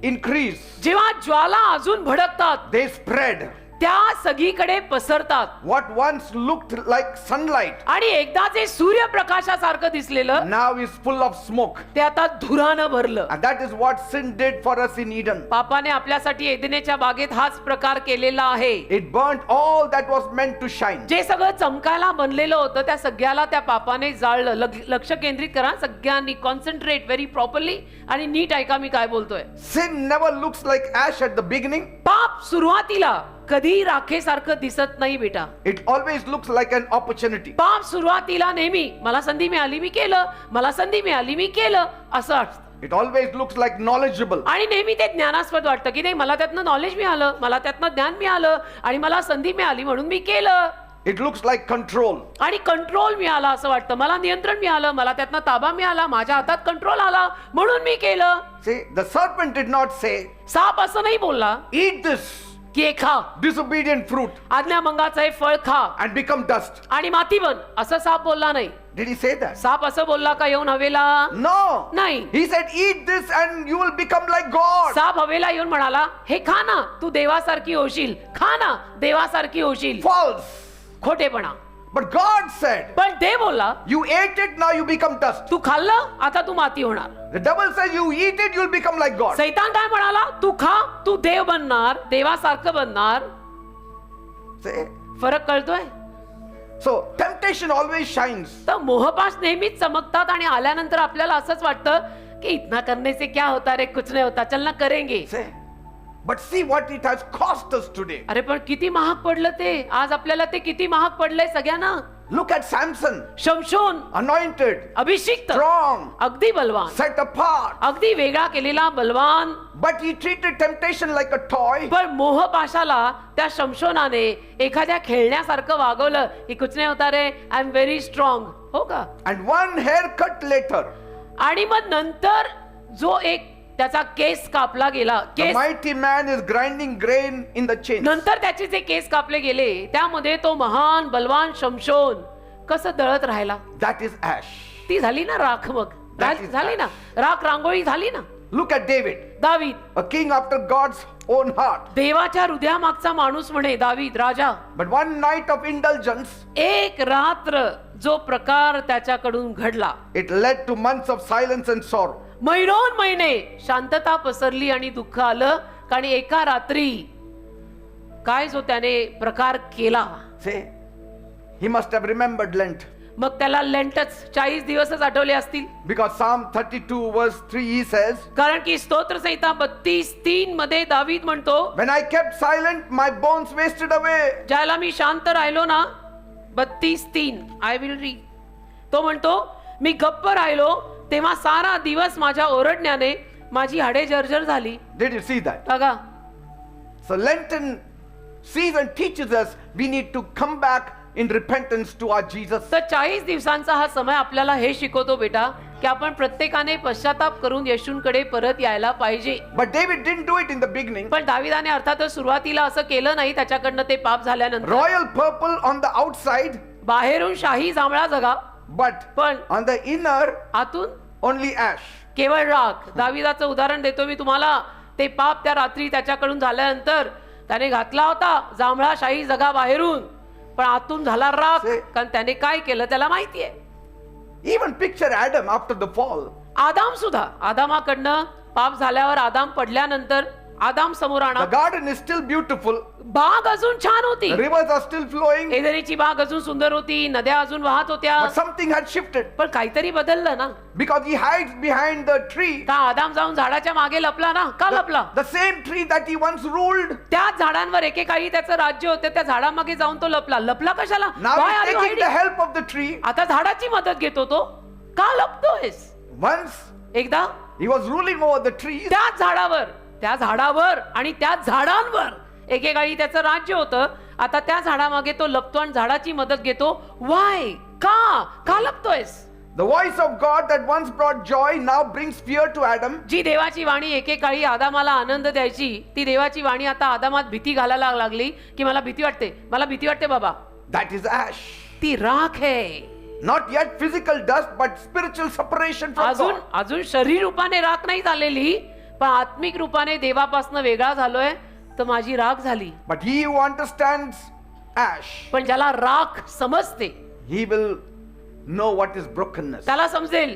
increase, जेव्हा ज्वाला अजून भडकतात they spread. त्या सगळीकडे पसरतात. What once looked like sunlight आणि एकदा जे सूर्यप्रकाशासारखं दिसलेलं now is full of smoke. ते आता धुरानं भरलं. And that is what sin did for us in Eden. पापाने आपल्यासाठी एदेनेच्या बागेत हाच प्रकार केलेला आहे. It burnt all that was meant to shine. जे सगळं चमकायला बनलेलं होतं त्या सगळ्याला त्या पापाने जाळलं. लक्ष केंद्रित करा सगळ्यांनी, कॉन्सन्ट्रेट व्हेरी प्रॉपरली आणि नीट ऐका मी काय बोलतोय. Sin never looks like ash at the beginning. पाप सुरुवातीला कधी राखेसारखं दिसत नाही बेटा. It always looks like an opportunity. पाप सुरुवातीला नेहमी मला संधी मिळाली मी केलं, मला संधी मिळाली मी केलं असं असतं. It always looks like knowledgeable. आणि नेहमी ते ज्ञानास्पद वाटतं की नाही मला त्यातनं नॉलेज मिळालं, मला त्यातनं ज्ञान मिळालं आणि मला संधी मिळाली म्हणून मी केलं. It looks like control. आणि कंट्रोल मिळाला असं वाटतं, मला नियंत्रण मिळालं, मला त्यातनं ताबा मिळाला, माझ्या हातात कंट्रोल आला म्हणून मी केलं. See, the serpent did not say, साप असं नाही बोलला eat this की हे खा, disobedient fruit आज्ञाभंगाचं हे फळ खा and become dust. आणि माती बन, असं साप बोलला नाही. Did he say that? साप असं बोलला का येऊन हवेला? No. नाही. He said, eat this and you will become like God. साप हवेला येऊन म्हणाला हे खा ना तू देवासारखी होशील, खा ना देवासारखी होशील. False. खोटेपणा. But God said, पण देव बोलला you ate it, now you become dust. तू खाल्लं आता तू माती होणार. The devil says, you eat it, you'll become like God. सैतान काय म्हणाला? तू खा, तू देव बनणार, देवासारखं बनणार. See? फरक कळतोय? So, temptation always shines. तर मोहपाश नेहमीच चमकतात आणि आल्यानंतर आपल्याला असंच वाटतं की इतना करने से क्या होता रे, कुछ नहीं होता, चल ना करेंगे. See? But see what it has cost us today. अरे पण किती महाग पडलं ते. आज आपल्याला ते किती महाग पडलंय सगळ्यांना. Look at Samson. शमशोन, Anointed, अभिषिक्त, strong, अगदी बलवान, set apart. अगदी वेगळा केलेला बलवान. But he treated temptation like a toy. पण मोहपाशाला त्या शमशोनाने एखाद्या खेळण्यासारखं वागवलं की कुछ नाही होता रे, आय एम व्हेरी स्ट्रॉंग. हो का? And one haircut later, आणि मग नंतर जो एक त्याचा केस कापला गेला, the case mighty man is grinding grain in the chains. नंतर त्याचे जे केस कापले गेले त्यामध्ये तो महान बलवान शमशोन कसं दळत राहिला. That is ash. ती झाली ना राख. मग That is झाली ना राख, रांगोळी झाली ना. Look at David, दावीद, a king after God's own heart. देवाच्या हृदयामागचा माणूस म्हणे दावीद राजा. But one night of indulgence, एक रात्र जो प्रकार त्याच्याकडून घडला, it led to months of silence and sorrow. महिनोन महिने शांतता पसरली आणि दुःख आलं. कारण एका रात्री काय जो त्याने प्रकार केला. Say, he must have remembered Lent. मग त्याला लेंटच 40 दिवसच आठवले असतील. Because Psalm 32 verse 3 he says, कारण की स्तोत्रसंहिता 32:3 मध्ये दावीद म्हणतो, when I kept silent, my bones wasted away. ज्याला मी शांत राहिलो ना, 32:3 आय विल रीड. तो म्हणतो मी गप्प राहिलो तेव्हा सारा दिवस माझ्या ओरडण्याने माझी हाडे जर्जर झाली. Did you see that? बघा, So Lenten season teaches us we need to come back in repentance to our Jesus. तर 40 दिवसांचा हा समय आपल्याला हे शिकवतो बेटा की आपण प्रत्येकाने पश्चाताप करून येशूंकडे परत यायला पाहिजे. But David didn't do it in the beginning. पण दाविदाने अर्थातच सुरुवातीला असं केलं नाही. त्याच्याकडनं ते पाप झाल्यानंतर Royal purple on the outside, बाहेरून शाही जांभळा जगा, but पण on the inner आतून only ash. केवळ राख. दाविदाचं उदाहरण देतो मी तुम्हाला. ते पाप त्या रात्री त्याच्याकडून झाल्यानंतर त्याने घातला होता जांभळा शाही जगा बाहेरून, पण आतून झाला राख. कारण त्याने काय केलं त्याला माहितीये. Even picture Adam after the fall. आदाम सुद्धा, आदामाकडनं पाप झाल्यावर आदाम पडल्यानंतर आदाम समोर The आणा. garden is still beautiful. बाग अजून छान होती. The rivers are still flowing. एदेनीची बाग अजून सुंदर होती. नद्या अजून वाहत होत्या. But something had shifted. पण काहीतरी बदललं ना. Because he hides behind the tree. का आदाम जाऊन झाडाच्या मागे लपला ना. का लपला? The same tree that he once ruled. त्याच झाडांवर एकेकाळी त्याचं राज्य होतं. त्या झाडामागे जाऊन तो लपला. लपला कशाला? Now Why he's are you taking the hiding? help of the tree. आता झाडाची मदत घेतो तो. का लपतोयस? Once एकदा he was ruling over the trees. त्याच झाडावर आणि त्या झाडांवर एकेकाळी त्याचं राज्य होतं. आता त्या झाडामागे तो लपतो आणि झाडाची मदत घेतो. वाय? का लपतोयस? The voice of God that once brought joy now brings fear to Adam. जी देवाची वाणी एकेकाळी आदामाला आनंद द्यायची, ती देवाची वाणी आता आदामात भीती घालायला लागली की मला भीती वाटते बाबा. That is ash. ती राख आहे. Not yet physical dust, but spiritual separation from God. अजून शरीर रूपाने राख नाही झालेली, पण आत्मिक रूपाने देवापासून वेगळा झालोय, तर माझी राख झाली. But he who understands ash, पण ज्याला राख समजते he will know what is brokenness. त्याला समजेल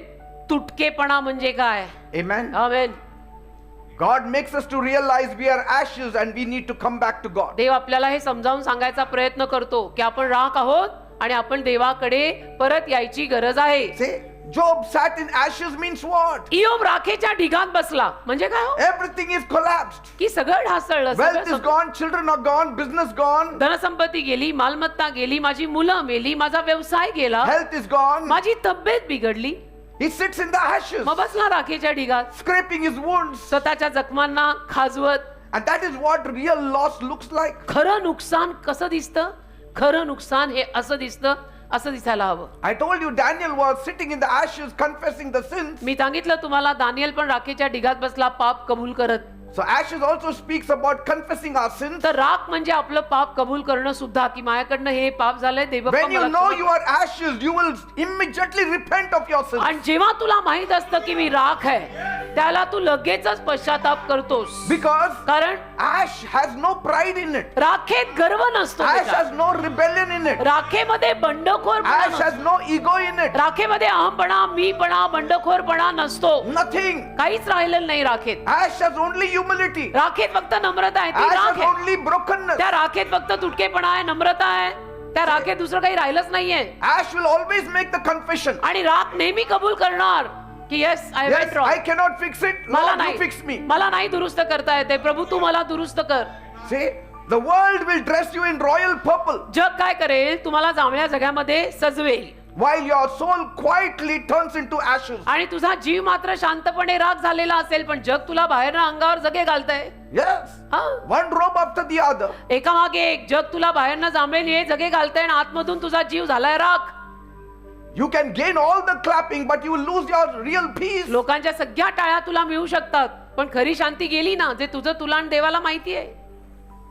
तुटकेपणा म्हणजे काय. Amen. Amen. God makes us to realize we are ashes and we need to come back to God. देव आपल्याला हे समजावून सांगायचा प्रयत्न करतो की आपण राख आहोत आणि आपण देवाकडे परत यायची गरज आहे. Say, Job sat in ashes means what? इयोब राखेच्या ढिगात बसला म्हणजे काय हो? Everything is collapsed. की सगळं ढासळलं. Wealth is सगळं gone, children are gone, business gone, धनसंपत्ती गेली, मालमत्ता गेली, माझी मुलं मेली, माझा व्यवसाय गेला, health is gone. माझी तब्येत बिघडली. He sits in the ashes, मग बसला राखेच्या ढिगात, scraping his wounds. स्वतःच्या जखमांना खाजवत. And that is what real loss looks like. खरं नुकसान कसं दिसतं? खरं नुकसान हे असं दिसतं, असं दिसायला हवं. I told you Daniel was sitting in the ashes confessing the sins. मी सांगितलं तुम्हाला दानिएल पण राखेच्या ढिगात बसला पाप कबूल करत. So ashes also speaks about confessing our sins. तर राख म्हणजे आपलं पाप कबूल करणं सुद्धा, की माझ्याकडनं हे पाप झालंय देवप्पा When you मला know क्षमा you are ashes, you will immediately repent of your कर. sins. आणि जेव्हा तुला माहित असतं की मी राख आहे, त्याला तू लगेचच पश्चाताप करतोस. Because कारण ash has no pride in it. राखेत गर्व नसतो. Ash बेटा. has no rebellion in it. राखेमध्ये बंडखोरपणा Ash नसतो. has no ego in it. राखेमध्ये अहमपणा, मीपणा, बंडखोरपणा नसतो. Nothing. काहीच राहिलेलं नाही राखेत. Ash has only humility. राखेत फक्त नम्रता आहे. ती Ash राख has आहे. only brokenness. त्या राखेत फक्त तुटकेपणा आहे, नम्रता आहे. त्या राखेत दुसरं काही राहिलंच नाहीये. Ash will always make the confession. आणि राख नेहमी कबूल करणार की yes I Yes, went wrong. I cannot fix it. मला Lord, you fix me. मला नाही दुरुस्त करता येते. प्रभू तू मला दुरुस्त कर. See, the world will dress you in royal purple, जग काय करेल? तुम्हाला जांभळ्या जगामध्ये सजवेल while your soul quietly turns into ashes. आणि तुझा जीव मात्र शांतपणे राख झालेला असेल, पण जग तुला बाहेर अंगावर जगे घालतंय. Yes. हा. One robe after the other. एका मागे एक जग तुला बाहेरनं जांभळेल हे जगे घालतंय आणि आतमधून तुझा जीव झालाय राख. You can gain all the clapping, but you will lose your real peace. लोकांच्या सगळ्या टाळ्या तुला मिळू शकतात, पण खरी शांती गेली ना, जे तुझं तुला आणि देवाला माहिती आहे.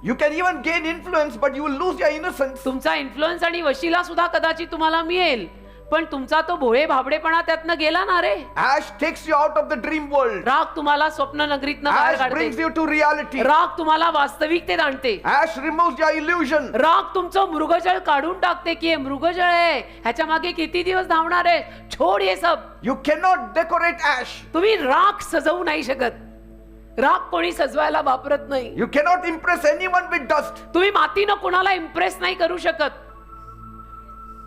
You can even gain influence, but you will lose your innocence. तुमचा इन्फ्लुएन्स आणि वशिला सुद्धा कदाचित तुम्हाला मिळेल, पण तुमचा तो भोळे भाबडेपणा त्यातनं गेला ना रे. Ash takes you out of the dream world. राग तुम्हाला स्वप्न नगरीतनं बाहेर Ash brings काढते. you to reality. राग तुम्हाला वास्तविकतेत आणते. Ash removes your illusion. राग तुमचं मृगजळ काढून टाकते की हे मृगजळ आहे, ह्याच्या मागे किती दिवस धावणार आहे, छोड हे सब. You cannot decorate ash. तुम्ही राग सजवू नाही शकत. राग कोणी सजवायला वापरत नाही. You cannot impress anyone with dust. तुम्ही मातीनं कोणाला इम्प्रेस नाही करू शकत.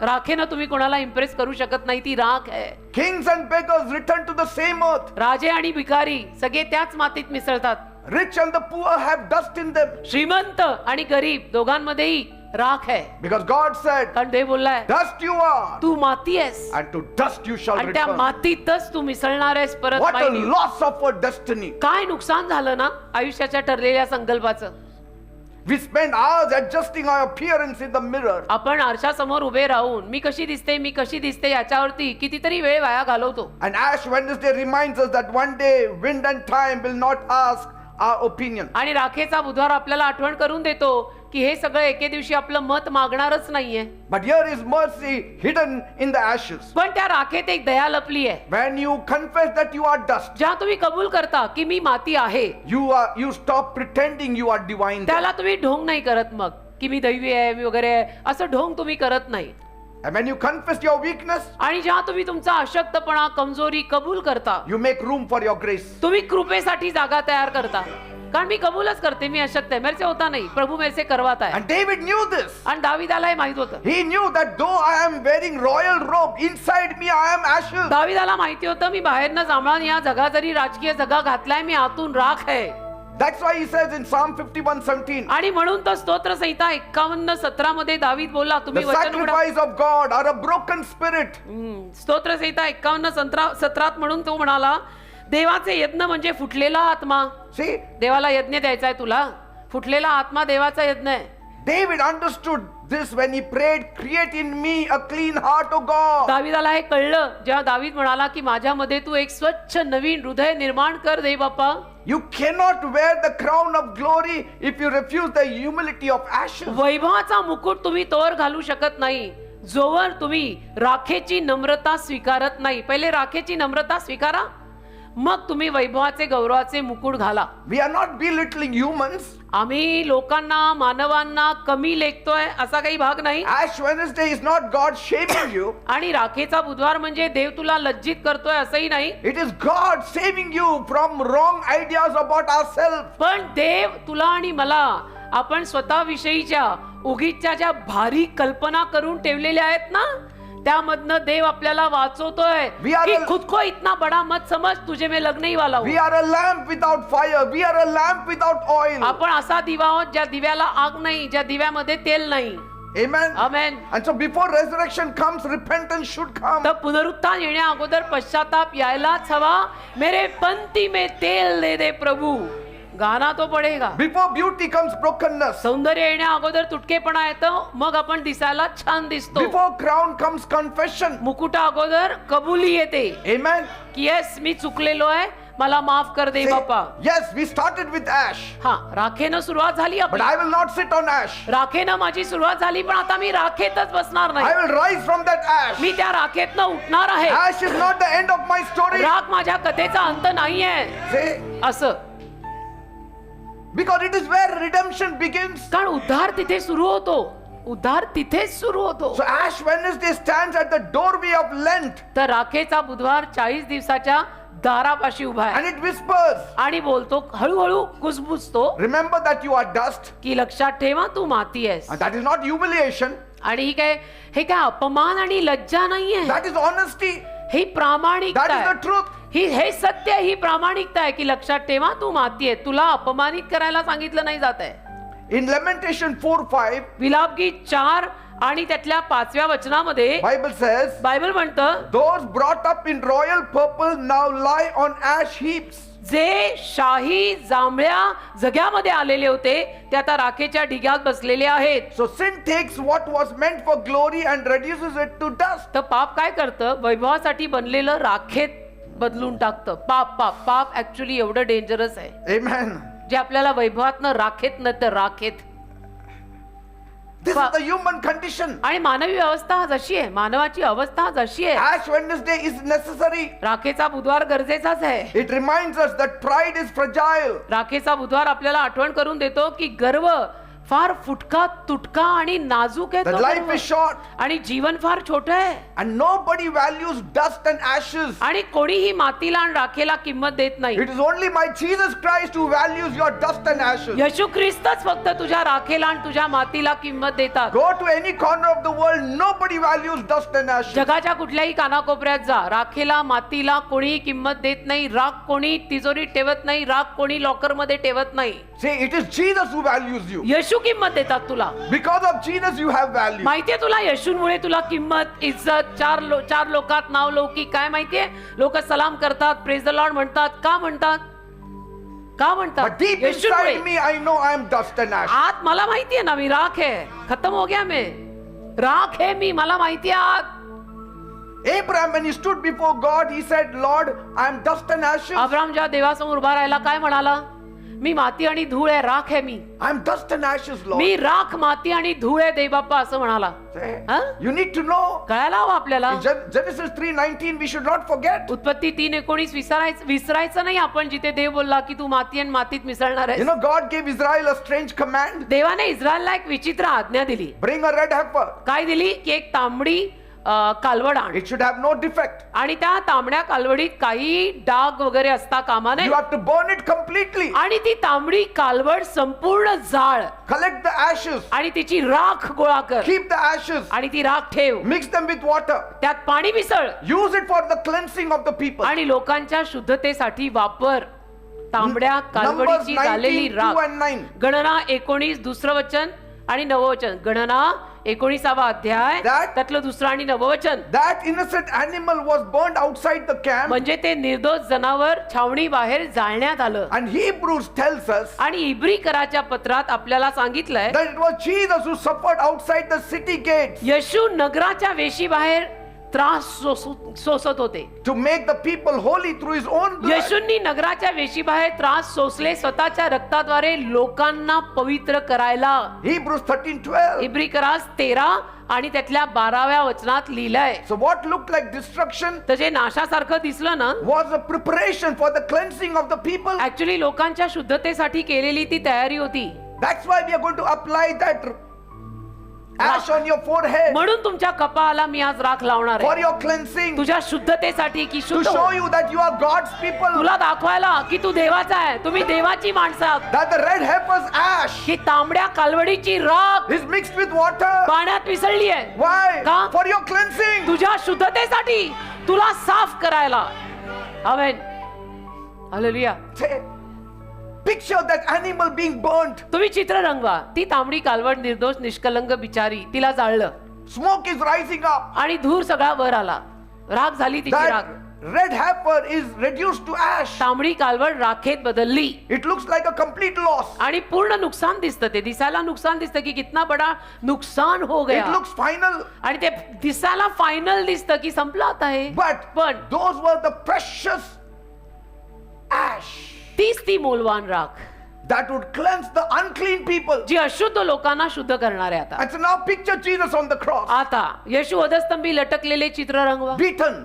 राखेनं तुम्ही कोणाला इम्प्रेस करू शकत नाही, ती राख आहे. Kings and beggars return to the same earth. राजे आणि भिकारी सगळे त्याच मातीत मिसळतात. Rich and the poor have dust in them. श्रीमंत आणि गरीब दोघांमध्येही राख आहे. Because God said, कारण देव बोललाय, dust you are, तू माती आहेस and to dust you shall आणि त्या return. मातीतच तू मिसळणार आहेस परत. What a पायी. loss of our destiny. काय नुकसान झालं ना आयुष्याच्या ठरलेल्या संकल्पाचं. We spend hours adjusting our appearance in the mirror. आपण आरशासमोर उभे राहून मी कशी दिसते याच्यावरती कितीतरी वेळ वाया घालवतो. And Ash Wednesday reminds us that one day wind and time will not ask our opinion. आणि राखेचा बुधवार आपल्याला आठवण करून देतो की हे सगळं एके दिवशी आपलं मत मागणारच नाहीये. But here is mercy hidden in the ashes. पण त्या राखेत एक दया लपली आहे. When you confess that you are dust, जेव्हा तुम्ही कबूल करता की मी माती आहे, you stop pretending you are divine. त्याला तुम्ही ढोंग नाही करत मग की मी दैवी आहे मी वगैरे आहे, असं ढोंग तुम्ही करत नाही. And when you confess your weakness, आणि जेव्हा तुम्ही तुमचा अशक्तपणा कमजोरी कबूल करता, you make room for your grace. तुम्ही कृपेसाठी जागा तयार करता. कारण मी कबूलच करते मी अशक्त आहे, मेरे से होता नहीं, प्रभु मेरे से करवाता है. And David knew this. आणि दाविदाला हे माहित होतं. He knew that though I am wearing royal robe, inside me I am ashes. दाविदाला माहिती होतं मी बाहेरनं जांभळा या जगा जरी राजकीय जगा घातलाय, मी आतून राख आहे. That's why he says in Psalm 51:17, आणि म्हणून तो स्तोत्र संहिता 51:17 मध्ये दावीद बोलला, the तुम्ही वचन उघडा. sacrifice of God are a broken spirit. स्तोत्र संहिता 51:17 म्हणून तो म्हणाला, देवाचे यज्ञ म्हणजे फुटलेला आत्मा. See, देवाला यज्ञ द्यायचा आहे तुला, फुटलेला आत्मा देवाचा यज्ञ आहे. David understood this when he prayed, create in me a clean heart, O God. दाविदाला हे कळलं जेव्हा दावीद म्हणाला की माझ्यामध्ये तू एक स्वच्छ नवीन हृदय निर्माण कर दे बाप्पा. You cannot wear the crown of glory if you refuse the humility of ashes. वैभवाचा मुकुट तुम्ही तोवर घालू शकत नाही जोवर तुम्ही राखेची नम्रता स्वीकारत नाही. पहिले राखेची नम्रता स्वीकारा, मग तुम्ही वैभवाचे गौरवाचे मुकुट घाला. We are not belittling humans. आम्ही लोकांना मानवांना कमी लेखतोय असा काही भाग नाही. Ash Wednesday is not God shaming you. आणि राखेचा बुधवार म्हणजे देव तुला लज्जित करतोय असंही नाही. It is God saving you from wrong ideas about ourselves. पण देव तुला आणि मला आपण स्वतःविषयीच्या उगीच्या ज्या भारी कल्पना करून ठेवलेल्या आहेत ना, त्यामधनं देव आपल्याला वाचवतोय की खुद को इतना बड़ा मत समझ, तुझे में लगने ही वाला हूं. We are a lamp without fire. We are a lamp without oil. आपण असा दिवा आहोत ज्या दिव्याला आग नाही, ज्या दिव्यामध्ये तेल नाही. Amen. Amen. And so before resurrection comes, repentance should come. तर पुनरुत्थान येण्या अगोदर पश्चाताप यायलाच हवा. मेरे पंक्ति में तेल दे दे प्रभु, गाना तो पडेगा. Before beauty comes brokenness. सौंदर्य येण्या अगोदर तुटकेपणा येतं, मग आपण दिसायला छान दिसतो. Before crown comes confession. मुकुटा अगोदर कबुली येते Amen. की येस मी चुकलेलो आहे, मला माफ कर दे Say, Bappa. yes, we started with ash, हा, राखेनं सुरुवात झाली but आपली. I will not sit on ash. राखेनं माझी सुरुवात झाली, पण आता मी राखेतच बसणार I नाही. will rise from that ash. मी त्या राखेतनं उठणार आहे. Ash is not the end of my story. राख माझ्या कथेचा अंत नाहीये. Say, असं because it is where redemption begins. कारण उद्धार तिथे सुरू होतो. उद्धार तिथेच सुरू होतो. So Ash Wednesday stands at the doorway of Lent तर राखेचा बुधवार 40 दिवसाच्या दारापाशी उभा आहे and it whispers, आणि बोलतो, हळूहळू कुजबुजतो remember that you are dust. की लक्षात ठेवा तू माती आहेस. And that is not humiliation. आणि हे काय अपमान आणि लज्जा नाहीये, That is honesty. ही प्रामाणिकता That is आहे. the truth. हे सत्य, ही प्रामाणिकता आहे की लक्षात ठेवा तू माती आहे. तुला अपमानित करायला सांगितलं नाही जात आहे. In Lamentation 4:5, विलापगीत 4 आणि त्यातल्या 5व्या वचनामध्ये Bible says, बायबल म्हणतं, those brought up in royal purple now lie on ash heaps. जे शाही जांभळ्या जग्यामध्ये आलेले होते ते आता राखेच्या ढिग्यात बसलेले आहेत. So sin takes what was meant for glory and reduces it to dust. तर पाप काय करतं, वैभवासाठी बनलेलं राखेत बदलून टाकतं. पाप पाप पाप ऍक्च्युली एवढं डेंजरस आहे Amen. जे आपल्याला वैभवातनं राखेत न तर राखेत. This is the human condition. आणि मानवी अवस्था जशी आहे, मानवाची अवस्था जशी आहे. Ash Wednesday is necessary. राखेचा बुधवार गरजेचाच आहे. It reminds us that pride is fragile. राखेचा बुधवार आपल्याला आठवण करून देतो की गर्व फार फुटका तुटका आणि नाजूक आहे. That तो life गर्व. is short. आणि जीवन फार छोटं आहे. And nobody values dust and ashes. आणि कोणीही मातीला आणि राखेला किंमत देत नाही. It is only my Jesus Christ who values your dust and ashes. येशू ख्रिस्तच फक्त तुझ्या राखेला आणि तुझ्या मातीला किंमत देतात. Go to any corner of the world, nobody values dust and ashes. जगाच्या कुठल्याही कानाकोपऱ्यात जा, राखेला मातीला कोणीही किंमत देत नाही. राख कोणी तिजोरीत ठेवत नाही, राख कोणी लॉकर मध्ये ठेवत नाही. See, it is Jesus who values you. येशू किंमत देतात तुला. Because of Jesus you have value. माहितीये तुला, येशूमुळे तुला किंमत, इज्जत, चार लोकात नाव लौकिक काय माहितीये? लोक सलाम करतात, प्रेज द लॉर्ड म्हणतात. का म्हणतात? का But म्हणतात? deep येशूमुळे. inside me, I know I am dust and ash. आत मला माहितीये ना मी राख है. खत्म हो गया मैं. राख है मी, मला माहितीये आत. Abraham, when he stood before God, he said, Lord, I am dust and ashes. Abram जेव्हा देवासमोर उभा राहिला काय म्हणाला? मी माती आणि धूळ आहे, राख आहे मी. I am dust and ashes, Lord. मी राख, माती आणि धूळ आहे देव बाप्पा असं म्हणाला. Say, Huh? you need to know. कळायला हवं आपल्याला. In Genesis 3:19, we should not forget. उत्पत्ती 3:19 विसरायचं नाही आपण, जिथे देव बोलला की तू माती आणि मातीत मिसळणार You आहे. know, God gave Israel a strange command. देवाने इस्रायलला एक विचित्र आज्ञा दिली. Bring a red heifer. काय दिली? की एक तांबडी कालवड आण. It should have no defect. आणि त्या तांबड्या कालवडीत काही डाग वगैरे असता कामा नये. You have to burn it completely. आणि ती तांबडी कालवड संपूर्ण जाळ Collect the ashes. आणि तिची राख गोळा कर. Keep the ashes. आणि ती राख ठेव. Mix them with water. त्यात पाणी मिसळ Use it for the cleansing of the people. आणि लोकांच्या शुद्धतेसाठी वापर. तांबड्या Numbers कालवडीची झालेली 19:2 राख. and 9. गणना 19 दुसरं वचन आणि नवं वचन. गणना 19वा अध्याय That- त्यातलं दुसरं आणि नवं वचन. That innocent animal was burned outside the camp. म्हणजे ते निर्दोष जनावर छावणी बाहेर जाळण्यात आलं. And Hebrews tells us आणि इब्री कराच्या पत्रात आपल्याला सांगितलंय that it was Jesus who suffered outside the city gates येशू नगराच्या वेशी बाहेर त्रास सोसत होते. to make the people holy through his own blood. येशूंनी नगराच्या वेशी बाहेर त्रास सोसले स्वतःच्या रक्ताद्वारे लोकांना पवित्र करायला. Hebrews 13:12. इब्री करास 13 आणि त्यातल्या 12व्या वचनात लिहिलंय. So what looked like destruction तर जे नाशासारखं दिसलं ना, was a preparation for the cleansing of the people. Actually लोकांच्या शुद्धतेसाठी केलेली ती तयारी होती. That's why we are going to apply that ash on your forehead म्हणून तुमच्या कपाळाला मी आज राख लावणार for आहे. your cleansing, तुझ्या शुद्धतेसाठी की to शुद्ध show हो. you that you are God's people, तुला दाखवायला की तू देवाचा आहे, तुम्ही देवाची माणसं आहात. that the red heifer's ash की तांबड्या कालवडीची राख is mixed with water. पाण्यात मिसळली आहे. Why? का? For your cleansing. तुझ्या शुद्धतेसाठी, तुला साफ करायला. आमेन. Hallelujah. Say, picture that animal being burnt. तुम्ही चित्र रंगवा. ती तांबडी कालवड निर्दोष निष्कलंक बिचारी, तिला जाळलं Smoke is rising up. आणि धूर सगळा वर आला. राख झाली तिची That राख. red heifer is reduced to ash. तांबडी कालवड राखेत बदलली It looks like a complete loss. आणि पूर्ण नुकसान दिसतं. ते दिसायला नुकसान दिसतं की कितना बडा नुकसान हो It गया. looks final. आणि ते दिसायला फायनल दिसतं की संपलं आता हे. But पण those were the precious ash तीच ती मोलवान राख that would cleanse the unclean people. जी अशुद्ध लोकांना शुद्ध करणार आहे. आता And so now picture Jesus on the cross, आता येशू वधस्तंभी लटकलेले चित्र रंगवा. beaten,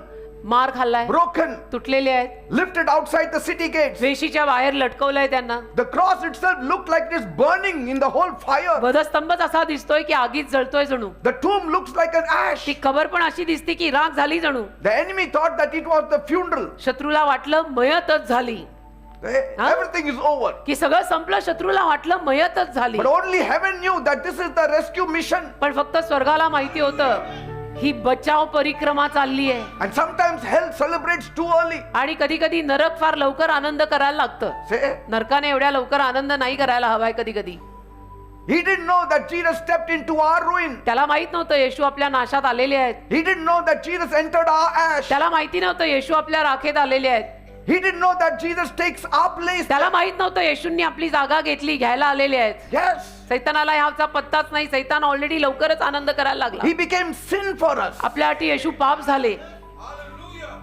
मार खाल्लाय, broken, तुटलेले आहेत, lifted outside the city gates. वेशीच्या बाहेर लटकवलंय त्यांना. The cross itself looked like it is burning in the whole fire. वधस्तंभच असा दिसतोय की आगीत जळतोय जणू. The tomb looks like an ash. ती कबर पण अशी दिसते की राख झाली जणू. The enemy thought that it was the funeral. शत्रूला वाटलं मयतच झाली, Everything is over. की सगळं संपलं. शत्रूला वाटलं मयतच झाली. But only heaven knew that this is the rescue mission. पण फक्त स्वर्गाला माहिती होतं ही बचाव परिक्रमा चालली आहे. And sometimes hell celebrates too early. आणि कधी कधी नरक फार लवकर आनंद करायला लागतं. Say, नरकाने एवढ्या लवकर आनंद नाही करायला हवाय कधी कधी. he didn't know that Jesus stepped into our ruin. त्याला माहित नव्हतं येशू आपल्या नाशात आलेले आहेत. He didn't know that Jesus entered our ash. त्याला माहिती नव्हतं येशू आपल्या राखेत आलेले आहेत. He didn't know that Jesus takes our place. त्याला माहित नव्हतं येशूंनी आपली जागा घेतली, घ्यायला आलेले आहेत. Yes. सैतानाला ह्याचा पत्ताच नाही. सैतान ऑलरेडी लवकरच आनंद करायला लागला. He became sin for us. आपल्यासाठी येशू पाप झाले.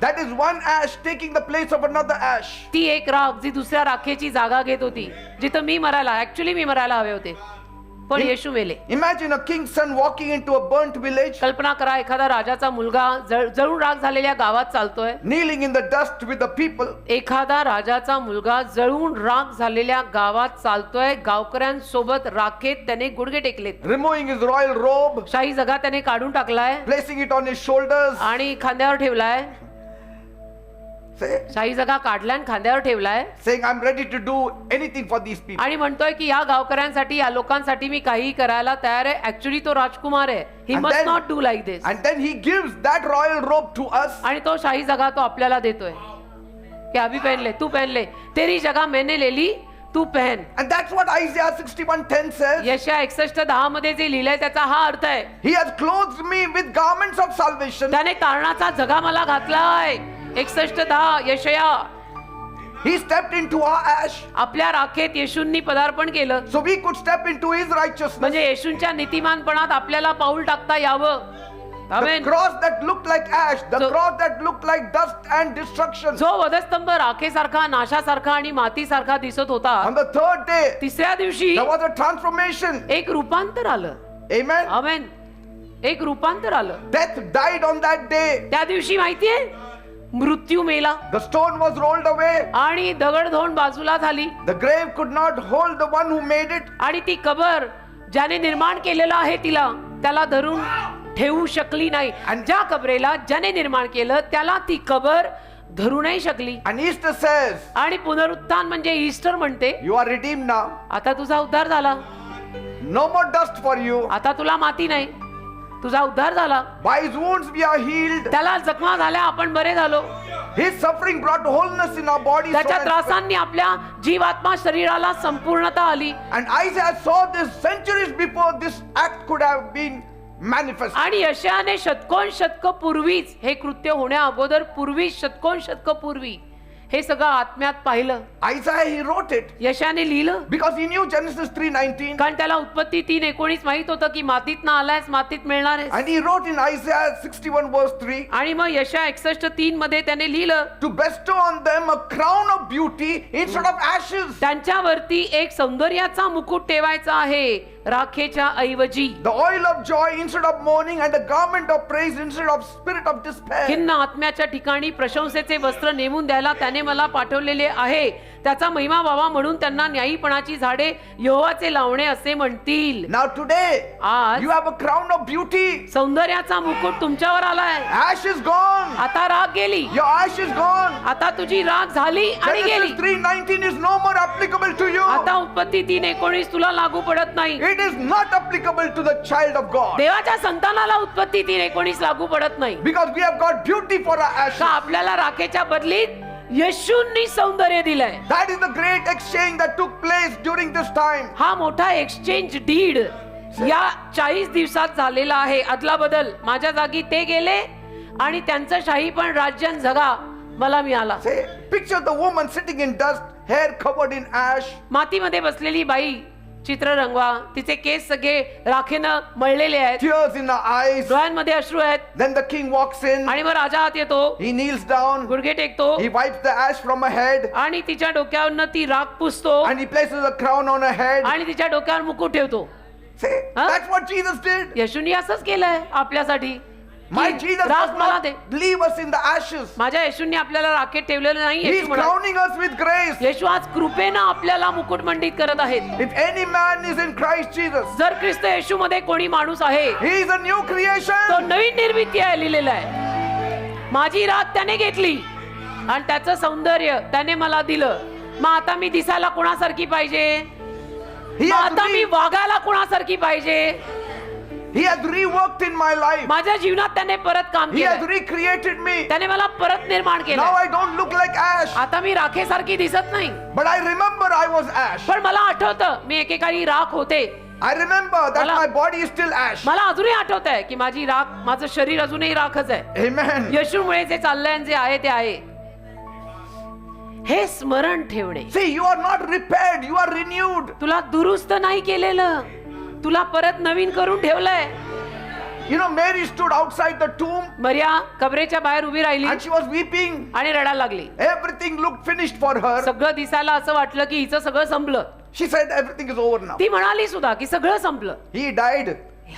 That is one ash taking the place of another ash. ती एक राख जी दुसऱ्या राखेची जागा घेत होती. जिथं मी मरायला, ऍक्च्युली मी मरायला हवे होते, पण येशू मेले. Imagine a king's son walking into a burnt village, कल्पना करा, एखादा राजाचा मुलगा जळून राख झालेल्या गावात चालतोय. kneeling in the dust with the people. एखादा राजाचा मुलगा जळून राख झालेल्या गावात चालतोय, गावकऱ्यांसोबत राखेत त्याने गुडघे टेकलेत. Removing his royal robe, शाही जगा त्याने काढून टाकलाय placing it on his shoulders. आणि खांद्यावर ठेवलाय. Say, शाही जगा काढलाय आणि खांद्यावर ठेवलाय saying, I'm ready to do anything for these people. आणि म्हणतोय की या गावकऱ्यांसाठी, या लोकांसाठी मी काही करायला तयार आहे. ऍक्च्युली तो राजकुमार आहे. ही And must then- not do like this. And then he gives that royal robe to us. आणि तो शाही जगा तो आपल्याला देतोय की अभी पहन ले, तू पहन ले, तेरी जगह मैंने ले ली, तू पहन. And that's what Isaiah 61:10 says. यशया 61:10 मध्ये जे लिहिलंय त्याचा हा अर्थ आहे. He has clothed me with garments of salvation. त्याने तारणाचा जगा मला घातलाय. 61:10 यशया. He stepped into our ash आपल्या राखेत येशूंनी पदार्पण केलं, so we could step into his righteousness. म्हणजे येशूंच्या नीतिमानपणात आपल्याला पाऊल टाकता यावं. The amen. cross that looked like ash, the So- cross that looked like dust and destruction. जो वधस्तंभ राखेसारखा, नाशासारखा आणि मातीसारखा दिसत होता, On the third day, तिसऱ्या दिवशी there was a transformation. एक रूपांतर आलं. Amen. आमेन. एक रूपांतर आलं. Death died on that day. त्या दिवशी माहितीये, मृत्यू मेला The stone was rolled away. आणि दगडधोंड बाजूला झाली The grave could not hold the one who made it. आणि ती कबर ज्याने निर्माण केलेलं आहे त्याला धरून ठेवू शकली नाही. आणि ज्या कबरेला ज्याने निर्माण केलं त्याला ती कबर धरू नाही शकली. And Easter says, आणि पुनरुत्थान म्हणजे ईस्टर म्हणते, you are redeemed now. आता तुझा उद्धार झाला, No more dust for you. आता तुला माती नाही, तुझा उद्धार झाला. By his wounds we are healed. त्याला जखमा झाल्या, आपण बरे झालो. His suffering brought wholeness in our body. soul, त्याच्या and spirit. त्रासांनी आपल्या जीवात्मा शरीराला संपूर्णता आली. And Isaiah saw this centuries before this act could have been manifest. आणि यशायाने शतक पूर्वीच, हे कृत्य होण्या अगोदर पूर्वी, शतक पूर्वी हे सगळं आत्म्यात पाहिलं. Isaiah, he wrote it यशायाने लिहिलं because he knew Genesis 3:19. कारण त्याला उत्पत्ती 3:19 माहित होतं की मातीत ना आलायस, मातीत मिळणार आहेस. And he wrote in Isaiah 61:3 आणि मग यशया 61:3 मध्ये त्याने लिहिलं, to bestow on them a crown of beauty instead of ashes. त्यांच्यावरती एक सौंदर्याचा मुकुट ठेवायचा आहे राखेच्या ऐवजी. The oil of joy instead of mourning and the garment of praise instead of spirit of despair. खिन्न आत्म्याच्या ठिकाणी प्रशंसेचे वस्त्र नेमून द्यायला त्याने मला पाठवलेले आहे. त्याचा महिमा व्हावा म्हणून त्यांना न्यायीपणाची झाडे यहोवाचे लावणे असे म्हणतील. Now today आज you have a crown of beauty. सौंदर्याचा मुकुट तुमच्यावर आलाय. Ash is gone. आता राग गेली, Your ash is gone. आता तुझी राग झाली आणि गेली. Genesis 3:19 is no more applicable to you. आता उत्पत्ती 3:19 तुला लागू पडत नाही. It is not applicable to the child of God. देवाच्या संतानाला उत्पत्ती 3:19 लागू पडत नाही. Because we have got beauty for our का ashes. आपल्याला राखेच्या बदलीत येशूंनी सौंदर्य दिलंय. That is the great exchange that took place during this time. हा मोठा एक्सचेंज डीड या 40 दिवसात झालेला आहे. अदला बदल, माझ्या जागी ते गेले आणि त्यांचं शाही पण राज्यान जगा मला मिळाला. Say, picture the woman sitting in dust, hair covered in ash. मातीमध्ये बसलेली बाई, चित्र रंगवा, तिचे केस सगळे राखेनं मळलेले आहेत, Tears in her eyes. डोळ्यांमध्ये अश्रू आहेत. Then the king walks in. आणि मग राजा आत येतो, He kneels down. गुडघे टेकतो He wipes the ash from her head. आणि तिच्या डोक्यावरनं ती राख पुसतो And he places a crown on her head. आणि तिच्या डोक्यावर मुकुट ठेवतो. Say, Huh? that's what Jesus did. येशूंनी असंच केलंय आपल्यासाठी. My की Jesus राख does मला not they. leave us in the ashes. माझ्या येशूंनी आपल्याला राखेत ठेवलेलं नाही. He येशू is म्हणाले, crowning us with grace. येशू आज कृपेनं आपल्याला मुकुटमंडित करत आहेत. If any man is in Christ Jesus, जर ख्रिस्त येशू मध्ये कोणी माणूस आहे, he is a new तो creation. नवीन निर्मिती आहे. लिहिलेलं आहे, माझी राख त्याने घेतली आणि त्याचं सौंदर्य त्याने मला दिलं. मग आता मी दिसायला कुणासारखी पाहिजे? He मग has, आता मी वागायला कुणासारखी पाहिजे? he has reworked in my life. माझ्या जीवनात त्याने परत काम He has केलं, recreated me. त्याने मला परत निर्माण Now केलं. I don't look like ash, आता मी राखेसारखी दिसत नाही, but I remember I was ash. पण मला आठवतं मी एकेकाळी राख होते. I remember that मला- my body is still ash. मला अजूनही आठवत आहे की माझी राख, माझं शरीर अजूनही राखच आहे. Amen. येशूमुळे जे चाललंय आणि जे आहे ते आहे. हे स्मरण ठेवणे. See, you are not repaired, you are renewed. तुला दुरुस्त नाही केलेलं, तुला परत नवीन करून ठेवलंय. You know, Mary stood outside the tomb मरिया कबरेच्या बाहेर उभी राहिली and she was weeping. आणि रडायला लागली. Everything looked finished for her. सगळं दिसायला असं वाटलं की हिचं सगळं संपलं. She said everything is over now. ती म्हणाली सुद्धा की सगळं संपलं. He died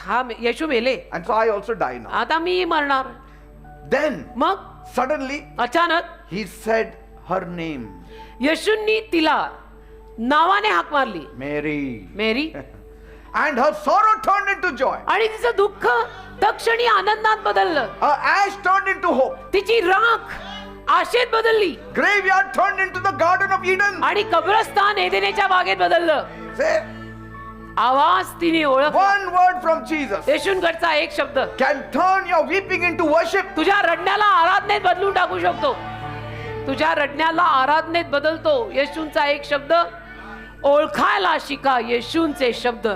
हा येशू मेले, and so I also die now. आता मी मरणार. Then मग suddenly अचानक he said her name, येशूंनी तिला नावाने हाक मारली, Mary. Mary. And her sorrow turned into joy. आणि तिचं दुःख तक्षणी आनंदात बदललं. Her ash turned into hope. तिची राख आशेत बदलली Graveyard turned into the Garden of Eden. आणि कब्रस्तान एदेनेच्या बागेत बदललं. Say, आवाज तिने ओळखला. one word from Jesus येशूंकडचा एक शब्द can turn your weeping into worship. तुझ्या रडण्याला आराधनेत बदलून टाकू शकतो. तुझ्या रडण्याला आराधनेत बदलतो. येशूंचा एक शब्द. ओळखायला शिका येशूंचे शब्द.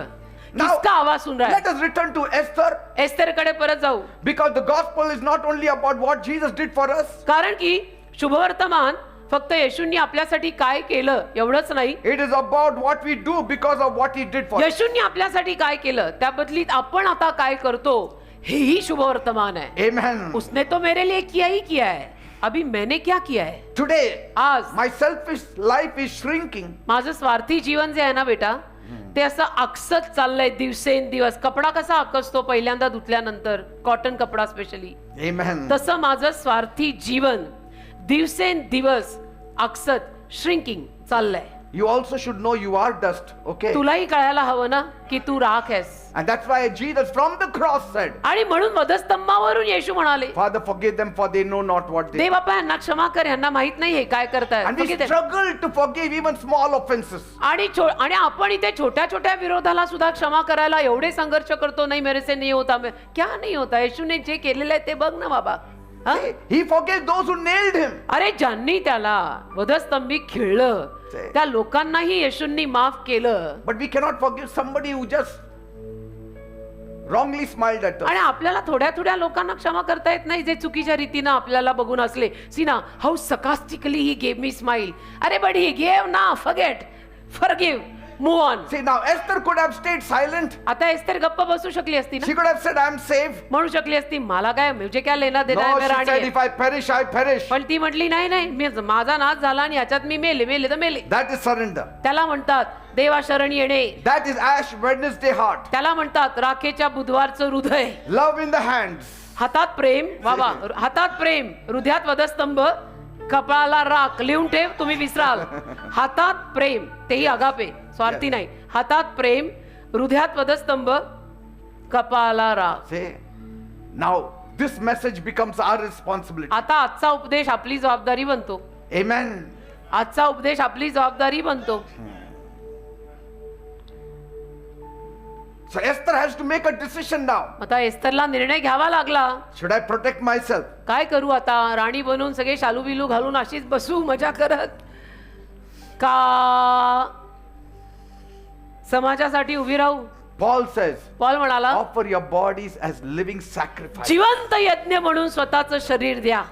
Now, किसका आवाज सुन रहा let us return to Esther, है? एस्थेरकडे परत जाऊ. because the gospel is not only about what Jesus did for us. कारण की शुभवर्तमान फक्त येशूंनी आपल्यासाठी काय केलं एवढंच नाही. It is about what we do because of what he did for us. येशूंनी आपल्यासाठी काय केलं त्या बदलीत आपण आता काय करतो हेही शुभवर्तमान आहे. Amen. उसने तो मेरे लिए किया ही किया है, अभी मैंने क्या किया है. Today, आज my selfish life is shrinking. माझं स्वार्थी जीवन जे आहे ना बेटा, ते असं आकसत चाललंय दिवसेंदिवस. कपडा कसा आकसतो पहिल्यांदा धुतल्यानंतर, कॉटन कपडा स्पेशली, Amen. तसं माझं स्वार्थी जीवन दिवसेंदिवस आकसत श्रिंकिंग चाललंय. You also should know you are dust, okay? तुलाही कळायला हवं ना की तू राख आहेस. And that's why Jesus from the cross said, आणि म्हणून वधस्तंभावरून येशू म्हणाले, Father, forgive them for they know not what they do. देव बापा यांना क्षमा कर, यांना माहित नाही हे काय करतायत. And we Forgive them. struggle to forgive even small offenses. आणि आपण इथे छोट्या छोट्या विरोधाला सुद्धा क्षमा करायला एवढे संघर्ष करतो. नाही मेरे से नहीं होता. क्या नहीं होता? येशूने जे केलेलं आहे ते बघ ना बाबा. हा? He forgave those who nailed him. अरे ज्यांनी त्याला वधस्तंभी खिळलं त्या लोकांनाही येशूंनी माफ केलं. But we cannot forgive somebody who just wrongly smiled at us. आणि आपल्याला थोड्या थोड्या लोकांना क्षमा करता येत नाही जे चुकीच्या रीतीनं आपल्याला बघून असले. सी ना how sarcastically he gave me smile. अरे बट he gave ना, forgive, move on. See, now Esther could have stayed silent. आता एस्तेर गप्प बसू शकली असती ना, She could have said, I am saved. म्हणू शकली असती मला काय, मुझे क्या लेना देना No, है, मैं she राणी said, आहे. if I perish, I perish. पण ती म्हटली नाही नाही, माझा नाश झाला आणि याच्यात मी मेले तर मेले. That is surrender. त्याला म्हणतात देवा शरण येणे. That is Ash Wednesday heart. त्याला म्हणतात राखेच्या बुधवारचं हृदय. Love in the hands. हातात प्रेम बाबा, हातात प्रेम, हृदयात वधस्तंभ, कपाळाला राख. लिहून ठेव, तुम्ही विसराल. हातात प्रेम, तेही अगापे, स्वार्थी नाही. हातात प्रेम, हृदयात वधस्तंभ, कपाळाला राख. See, now this message becomes our responsibility. आता आजचा उपदेश आपली जबाबदारी बनतो. Amen. आजचा उपदेश आपली जबाबदारी बनतो. So Esther has to make a decision now. आता एस्थरला निर्णय घ्यावा लागला. Should I protect myself? काय करू आता? राणी बनून सगळे शालू बिलू घालून अशीच बसू मजा करत, का समाजासाठी उभी राहू? Paul says, पॉल म्हणाला offer your bodies as living sacrifice. जिवंत यज्ञ म्हणून स्वतःचं शरीर द्या.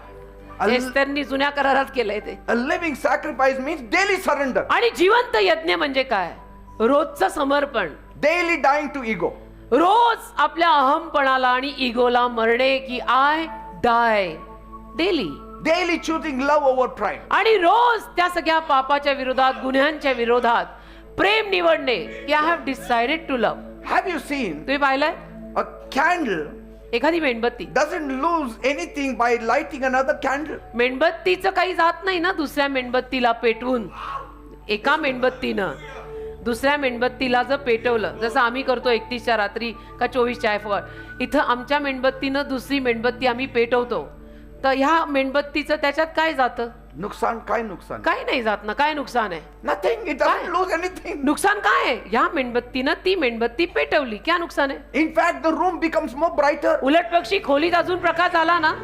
एस्थरनी जुन्या करारात केलंय ते. A living sacrifice means daily surrender. आणि जिवंत यज्ञ म्हणजे काय? रोजचं समर्पण. Daily dying to ego. रोज आपल्या अहमपणाला आणि इगोला मरणे, की I die daily. Daily choosing love over pride. आणि रोज त्या सगळ्या पापाच्या विरोधात, गुन्ह्यांच्या विरोधात प्रेम निवडणे, की I have decided to love. Have you seen तुम्ही पाहिलंय a candle एखादी मेणबत्ती, doesn't lose anything by lighting another candle? मेणबत्तीचं काही जात नाही ना दुसऱ्या मेणबत्तीला पेटवून. एका मेणबत्तीनं दुसऱ्या मेणबत्तीला जर पेटवलं, जसं आम्ही करतो 31च्या रात्री का 24च्या एफवर, इथं आमच्या मेणबत्तीनं दुसरी मेणबत्ती आम्ही पेटवतो, तर ह्या मेणबत्तीचं त्याच्यात काय जातं? नुकसान काय नुकसान? काय नाही जात ना. काय नुकसान आहे? Nothing. It doesn't lose anything. नुकसान काय आहे? ह्या मेणबत्तीनं ती मेणबत्ती पेटवली, क्या नुकसान आहे? In fact, the room becomes more brighter. उलट पक्षी खोलीत अजून प्रकाश झाला ना,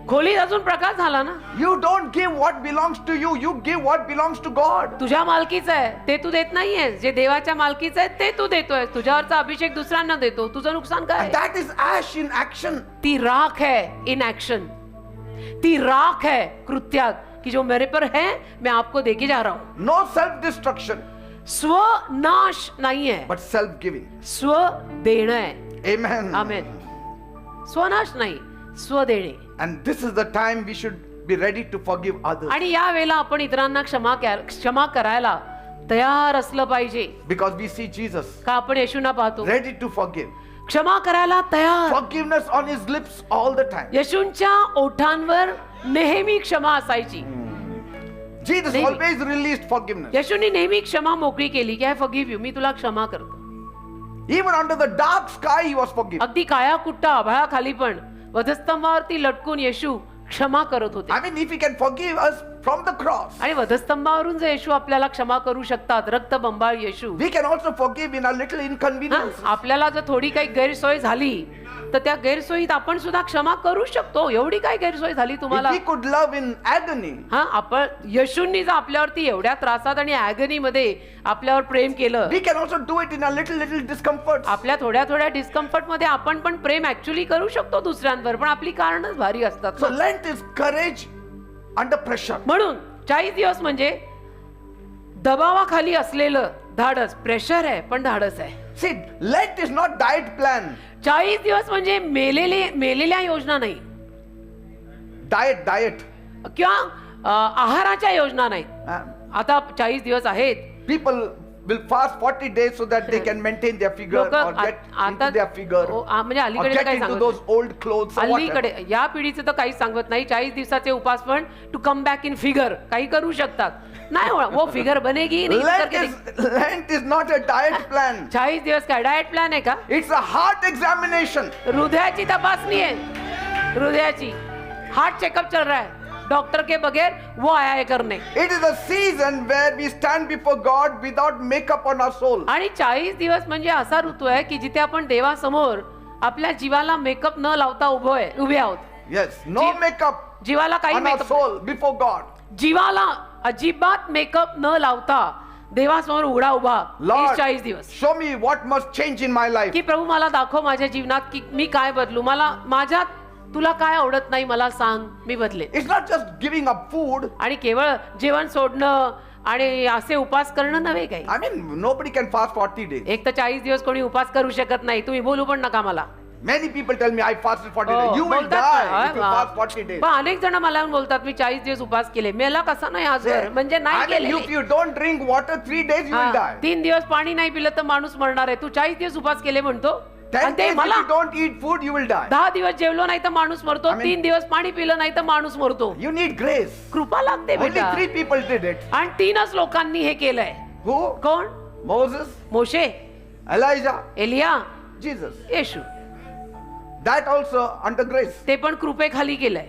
खोलीत अजून प्रकाश झाला ना. You don't give what belongs to you. You give what belongs to God. तुझ्या मालकीचं आहे ते तू देत नाहीये, जे देवाच्या मालकीचं आहे ते तू देतोय. तुझ्यावरचा अभिषेक दुसऱ्यांना देतो. तुझं नुकसान काय? And that is ash in action. ती राख है इन एक्शन. ती राख है कृत्यात, कि जो मेरे पर है मैं आपको देके जा रहा हूं. No self-destruction, स्वनाश नाही आहे, but self-giving. स्व देणं आहे. Amen. आमेन. स्वनाश नाही, स्व देणे. And this is the time we should be ready to forgive others. आणि या वेळेला आपण इतरांना क्षमा करायला तयार असलं पाहिजे. Because we see Jesus का आपण येशूंना पाहतो ready to forgive. क्षमा करायला तयार. Forgiveness on his lips all the time. येशूंच्या ओठांवर नेहमी क्षमा असायची. Jesus Maybe. always released forgiveness. येशूंनी नेहमी क्षमा मोकळी केली की आय फॉरगिव्ह यू, मी तुला क्षमा करतो. Even under the dark sky he was forgiven. अगदी काळ्या कुट्टा आभाळाखाली पण वधस्तंभावरती लटकून येशू क्षमा करत होते. I mean, if he can forgive us from the cross, आणि वधस्तंभावरून जर येशू आपल्याला क्षमा करू शकतात, रक्तबंबाळ येशू, we can also forgive in our little inconvenience. आपल्याला जर थोडी काही गैरसोय झाली तर त्या गैरसोयीत आपण सुद्धा क्षमा करू शकतो. एवढी काय गैरसोय झाली तुम्हाला, If we could love in agony, हा, आपण येशूंनी जर आपल्यावरती एवढ्या त्रासात आणि ऍगनी मध्ये आपल्यावर प्रेम केलं, we can also do it in our little discomforts. आपल्या थोड्या थोड्या डिस्कम्फर्ट मध्ये आपण पण प्रेम ऍक्च्युअली करू शकतो दुसऱ्यांवर, पण आपली कारणच भारी असतात So ना. Lent is courage under pressure. म्हणून 40 दिवस म्हणजे दबावाखाली असलेलं धाडस. प्रेशर आहे पण धाडस आहे. See, Lent is not diet plan. 40 दिवस म्हणजे मेलेल्या योजना नाही Diet. किंवा आहाराच्या योजना नाही. आता 40 दिवस आहेत. People will fast 40 days so that they can maintain their figure लोक or get into their figure म्हणजे or अलीकडे get काही into सांगत those old clothes or अलीकडे whatever. या पिढीचं तर काही सांगत नाही. 40 दिवसाचे उपास पण to come back in figure काही करू शकतात. नाही वो फिगर बनेगी नहीं. Lent is not a diet plan. 40 दिवस काय डाएट प्लॅन आहे का? It's a heart examination. हृदयाची तपासणी आहे. हृदयाची हार्ट चेकअप चल रहा है. डॉक्टर के बगैर वो आया है करने. It is a season where we stand before God without makeup on our soul. आणि 40 दिवस म्हणजे असा ऋतू आहे की जिथे आपण देवासमोर आपल्या जीवाला मेकअप न लावता उभे आहोत. Yes, no makeup जीवाला काही on our makeup, soul before God. जीवाला अजिबात मेकअप न लावता देवासमोर उघडा उभा. Lord, 40 दिवस show me what must change in my life. की प्रभू मला दाखव माझ्या जीवनात की मी काय बदलू. मला माझ्यात तुला काय आवडत नाही मला सांग, मी बदले. It's not just giving up food. आणि केवळ जेवण सोडणं आणि असे उपास करणं नव्हे काही. I mean, nobody can fast 40 days. एक तर 40 दिवस कोणी उपास करू शकत नाही. तुम्ही बोलू पण नका मला. Many people tell me I fasted 40 days. You will बोलतात die ना, if you fast 40 days. पण अनेक जण मला येऊन बोलतात मी 40 दिवस उपास केले. मेला कसा नाही आजवर, म्हणजे I नाही mean, केले. if you don't drink water 3 days, you will die. 3 दिवस पाणी नाही पिलं तर माणूस मरणार आहे. तू 40 दिवस उपास केले म्हणतो. 10 आणि ते days if मला you don't eat food, you will die. 10 दिवस जेवलो नाही तर माणूस मरतो. 3 दिवस पाणी पिलं नाही तर माणूस मरतो. You need grace. कृपा लागते Only बेटा. 3 people did it. आणि 3च लोकांनी हे केलंय. Who? कोण? Moses, Moshe, Elijah, Elia, Jesus. Yeshu. That also under grace. ते पण कृपेखाली केलंय.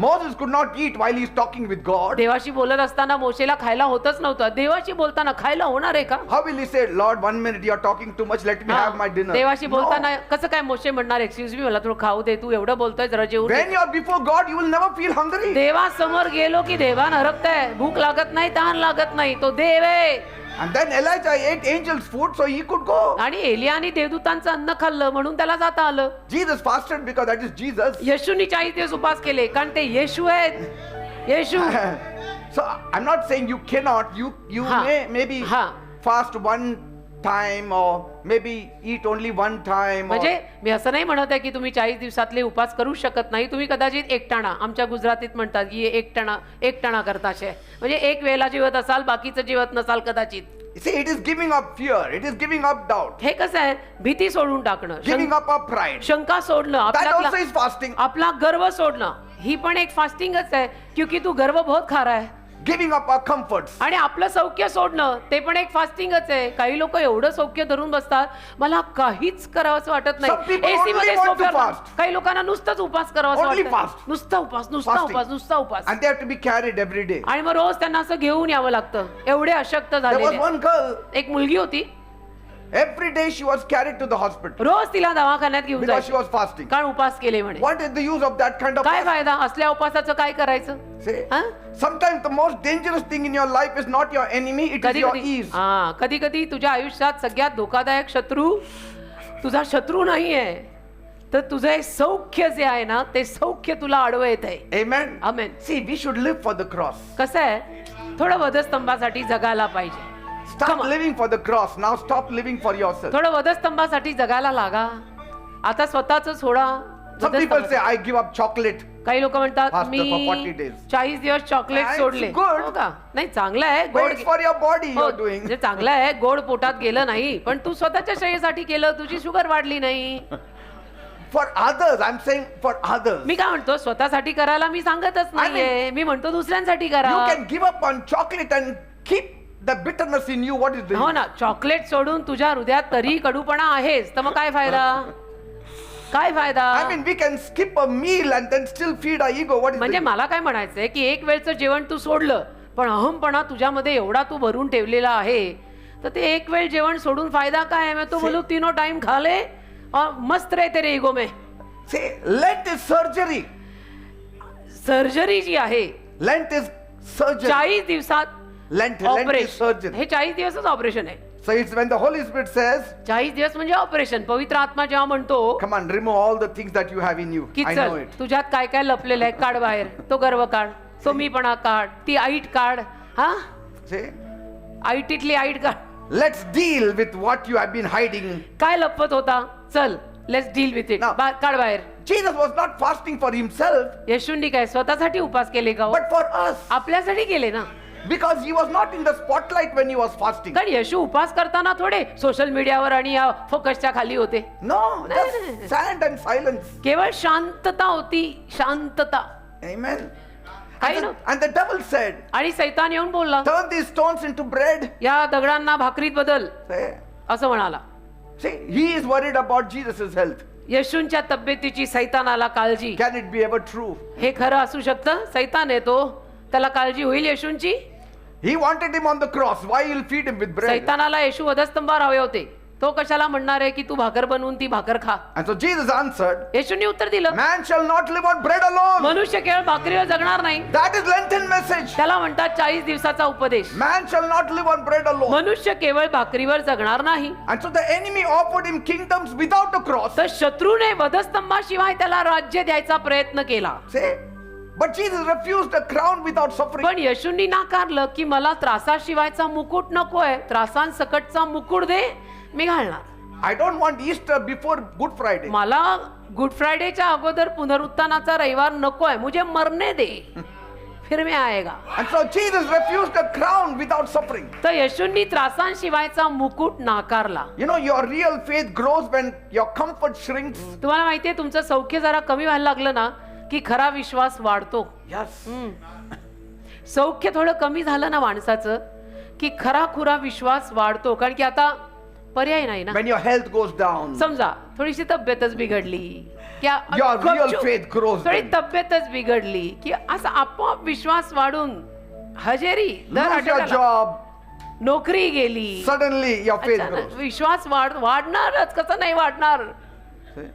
Moses could not eat while he's talking with God. देवाशी बोलत असताना मोशेला खायला होतच नव्हतं. देवाशी बोलताना खायला होणार आहे का? How will he say, Lord, 1 minute you are talking too much, let me have my dinner? देवाशी No. बोलताना कसं काय मोशे म्हणणार एक्सक्यूज मी मला थोडं खाऊ दे, तू एवढं बोलतोय जरा जेवू दे. When you are before God, you will never feel hungry. देवासमोर गेलो की देवा नरकताय, भूक लागत नाही, तहान लागत नाही, तो देव आहे. And then Elijah ate angels' food, so he could go. आणि एलियाने देवदूतांचं अन्न खाल्लं म्हणून त्याला जाता आलं. Jesus fasted because that is Jesus. येशूनी 40 दिवस उपास केले कारण ते येशू आहेत. येशू. So I'm not saying you cannot. You Ha. may maybe Ha. fast one time or maybe eat only one time. Or, म्हणजे मी असं नाही म्हणत आहे की तुम्ही 40 दिवसातले उपास करू शकत नाही. तुम्ही कदाचित एकटाणा, आमच्या गुजरातीत म्हणतात की एकटाणा करताशे, म्हणजे एक वेळेला जेवत असाल बाकीचं जेवत नसाल कदाचित. see, it is giving up fear. It is giving up doubt. हे कसं आहे, भीती सोडून टाकणं, Giving up our pride. शंका सोडणं, That also आपला is fasting. आपला गर्व सोडणं, ही पण एक फास्टिंगच आहे. क्योंकि तू गर्व बहुत खा रहा है. Giving up our comforts. आणि आपलं सौख्य सोडणं ते पण एक फास्टिंगच आहे. काही लोक एवढं सौख्य धरून बसतात मला काहीच करावंसं वाटत Some नाही. people एसी मध्ये only want to सोफ्यावर fast. काही लोकांना नुसतंच उपास करावंसं Only वाटतं. fast. नुसता उपास, नुसता Fasting. उपास, नुसता उपास. And they have to be carried every day. आणि मग रोज त्यांना असं घेऊन यावं लागतं. एवढे अशक्त There was झालेले. one girl, एक मुलगी होती, every day she was carried to the hospital रोज तिला दवाखान्यात घेऊन because she जायची was fasting. कारण उपास केले म्हणे. What is the use of that kind of काय fasting? फायदा असल्या उपासाचं, काय करायचं? Say, हा? sometimes the most dangerous thing in your life is not your enemy, it is कधी your कधी ease. कधी कधी तुझ्या आयुष्यात सगळ्यात धोकादायक शत्रू तुझा शत्रू नाहीये, तर तुझं हे सौख्य जे आहे ना ते सौख्य तुला आडवं येत आहे. Amen. Amen. See, we should live for the cross. कसं आहे, थोडं वधस्तंभासाठी जगायला पाहिजे. Stop Come on. living for the cross. Now stop living for yourself. थोडं वधस्तंभासाठी जगायला लागा. आता स्वतःच सोडा. Some people say, I give up chocolate. काही लोक म्हणतात Fast मी for 40 days. 40 दिवस चॉकलेट It's सोडले. good. हो का? नाही, चांगलं आहे, But गोड it's for your body हो, you're doing. म्हणजे चांगलं आहे, गोड पोटात गेलं नाही, पण तू स्वतःच्या शरीरासाठी केलं, तुझी शुगर वाढली नाही. For others, I'm saying for others. मी काय म्हणतो, स्वतःसाठी करायला मी सांगतच नाहीये, मी म्हणतो दुसऱ्यांसाठी करा. You can give up on chocolate and keep the bitterness in you. What is the हो use? ना, चॉकलेट सोडून तुझ्या हृदयात तरी कडूपणा आहेच, तर मग काय फायदा? काय फायदा? I mean, we can skip a meal and then still feed our ego. What is म्हणजे the मला काय म्हणायचंय की एक वेळचं जेवण तू सोडलं, पण अहमपणा तुझ्यामध्ये एवढा तू भरून ठेवलेला आहे, तर ते एक वेळ जेवण सोडून फायदा काय है? मैं तो बोलूं तीनों टाइम खा ले और मस्त रहे तेरे ईगो में. See, Lent is surgery. Surgery जी आहे, Lent is surgery. 40 दिवसात Lent is ऑपरेशन. surgery. हे 40 दिवसच ऑपरेशन आहे. So it's when the Holy Spirit says, 40 दिवस म्हणजे ऑपरेशन. पवित्र आत्मा जेव्हा म्हणतो come on, remove all the things that you have in you. की I know चल it. तुझ्यात काय काय लपलेलं आहे, काढ बाहेर. तो गर्व काढ, तो मीपणा काढ, ती आईट काढ. हा, See? आईटीतली आईट काढ. Let's deal with what you have been hiding. काय लपवत होता, चल let's deal with it. Now- काढ बाहेर. Jesus was not fasting for himself, येशूंनी काय स्वतःसाठी उपास केले का हो? but for us. आपल्यासाठी केले ना. Because he was not in the spotlight when he was fasting. कारण येशू उपास करताना थोडे सोशल मीडियावर आणि या फोकसच्या खाली होते. No, No. just sand and silence. केवळ शांतता होती, शांतता. Amen. काही And the, नव्हतं. and the devil said, आणि सैतान येऊन बोलला, turn these stones into bread. या दगडांना भाकरीत बदल, See, असं म्हणाला. see, he is worried about Jesus' health. येशूंच्या तब्येतीची सैतानाला काळजी. Can it be ever true? हे खरं असू शकतं? सैतान येतो, त्याला काळजी होईल येशूंची? He wanted him on the cross. Why he'll feed him with bread? सैतानाला येशू वधस्तंभावर हवे होते, तो कशाला म्हणणार आहे की तू भाकर बनवून ती भाकर खा? And so Jesus answered, येशूंनी उत्तर दिलं, man shall not live on bread alone. मनुष्य केवळ भाकरीवर जगणार नाही. That is Lenten message. त्याला म्हणतात 40 दिवसाचा उपदेश. Man shall not live on bread alone. मनुष्य केवळ भाकरीवर जगणार नाही. And so the enemy offered him kingdoms without a cross. तर शत्रूने वधस्तंभाशिवाय त्याला राज्य द्यायचा प्रयत्न केला. See? But Jesus refused a crown without suffering. पण येशूंनी नाकारलं की मला त्रासाशिवायचा मुकुट नकोय, त्रासांसकटचा मुकुट दे, मी घालणार. I don't want Easter before Good Friday. मला गुड फ्रायडेच्या अगोदर पुनरुत्थानाचा रविवार नकोय, मुझे मरने दे, फिर मैं आएगा. And so Jesus refused a crown without suffering. तर येशूंनी त्रासांशिवायचा मुकुट नाकारला. You know, your real faith grows when your comfort shrinks. तुम्हाला माहितीये, तुमचं सौख्य जरा कमी व्हायला लागलं ना की खरा विश्वास वाढतो. Yes. सौख्य थोडं कमी झालं ना माणसाचं की खरा खुरा विश्वास वाढतो. कारण की आता पर्याय नाही ना. When your health goes down, समजा थोडीशी तब्येतच बिघडली, क्या your real faith grows. थोडी then. तब्येतच बिघडली की असं आपोआप विश्वास वाढून हजेरी दर Lose your आठवड्याला job, नोकरी गेली, suddenly your faith अचानक grows. विश्वास वाढणारच, कसं नाही वाढणार. See?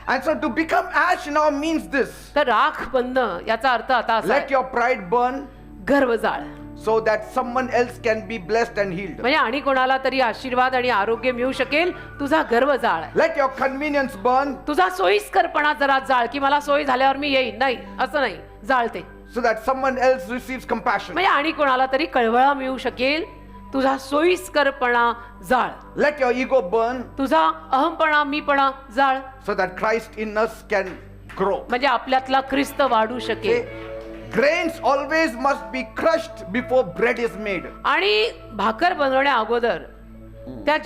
And so to become ash now means this. तर राख बंद याचा अर्थ आता असा Let आहे, your pride burn गर्व जाळ. so that someone else can be blessed and healed. म्हणजे आणि कोणाला तरी आशीर्वाद आणि आरोग्य मिळू शकेल. तुझा गर्व जाळ, Let your convenience burn तुझा सोयीस्करपणा जरा जाळ, की मला सोयी झाल्यावर मी येईन, नाही असं नाही, जाळते. so that someone else receives compassion. म्हणजे आणि कोणाला तरी कळवळा मिळू शकेल. तुझा सोयीस्करपणा जाळ, Let your ego burn तुझा अहमपणा मीपणा जाळ, so that Christ in us can grow. म्हणजे आपल्यातला ख्रिस्त वाढू शकेल. Okay? Grains always must be crushed before bread is made. आणि भाकर बनवण्या अगोदर त्या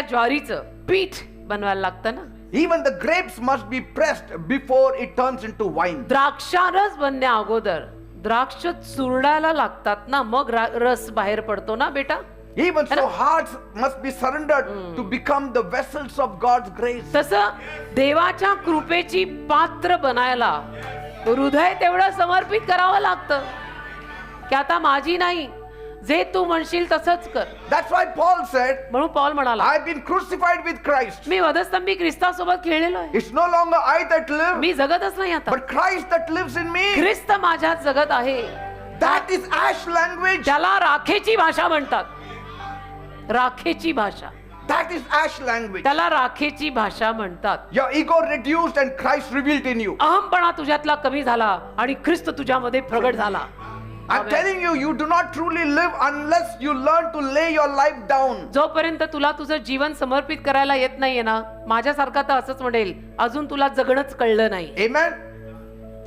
ज्वारीचं पीठ बनवायला लागतं ना. Even the grapes must be pressed before it turns into wine. द्राक्षारस बनण्या अगोदर द्राक्ष चुरडायला लागतात ना, मग रस बाहेर पडतो ना बेटा. Even so, hearts must be surrendered to become the vessels of God's grace. तसं देवाच्या कृपेची पात्र बनायला हृदय तेवढं समर्पित करावं लागतं की आता माझी नाही, जे तू म्हणशील तसंच कर. That's why Paul said, म्हणून पौल म्हणाला, I've been crucified with Christ. मी वधस्तंभी ख्रिस्तासोबत खेळलेलो आहे. It's no longer I that live, मी जगतच नाही आता, but Christ that lives in me. ख्रिस्त माझ्यात जगत आहे. That is ash language. त्याला राखेची भाषा म्हणतात. राखेची भाषा, That is ash language. त्याला राखेची भाषा म्हणतात. Your ego reduced and Christ revealed in you. अहमपणा तुझ्यातला कमी झाला आणि ख्रिस्त तुझ्यामध्ये प्रगट झाला. I'm telling you, you do not truly live unless you learn to lay your life down. जोपर्यंत तुला तुझं जीवन समर्पित करायला येत नाहीये ना, माझ्यासारखा तर असंच म्हणेल, अजून तुला जगणंच कळलं नाही. Amen.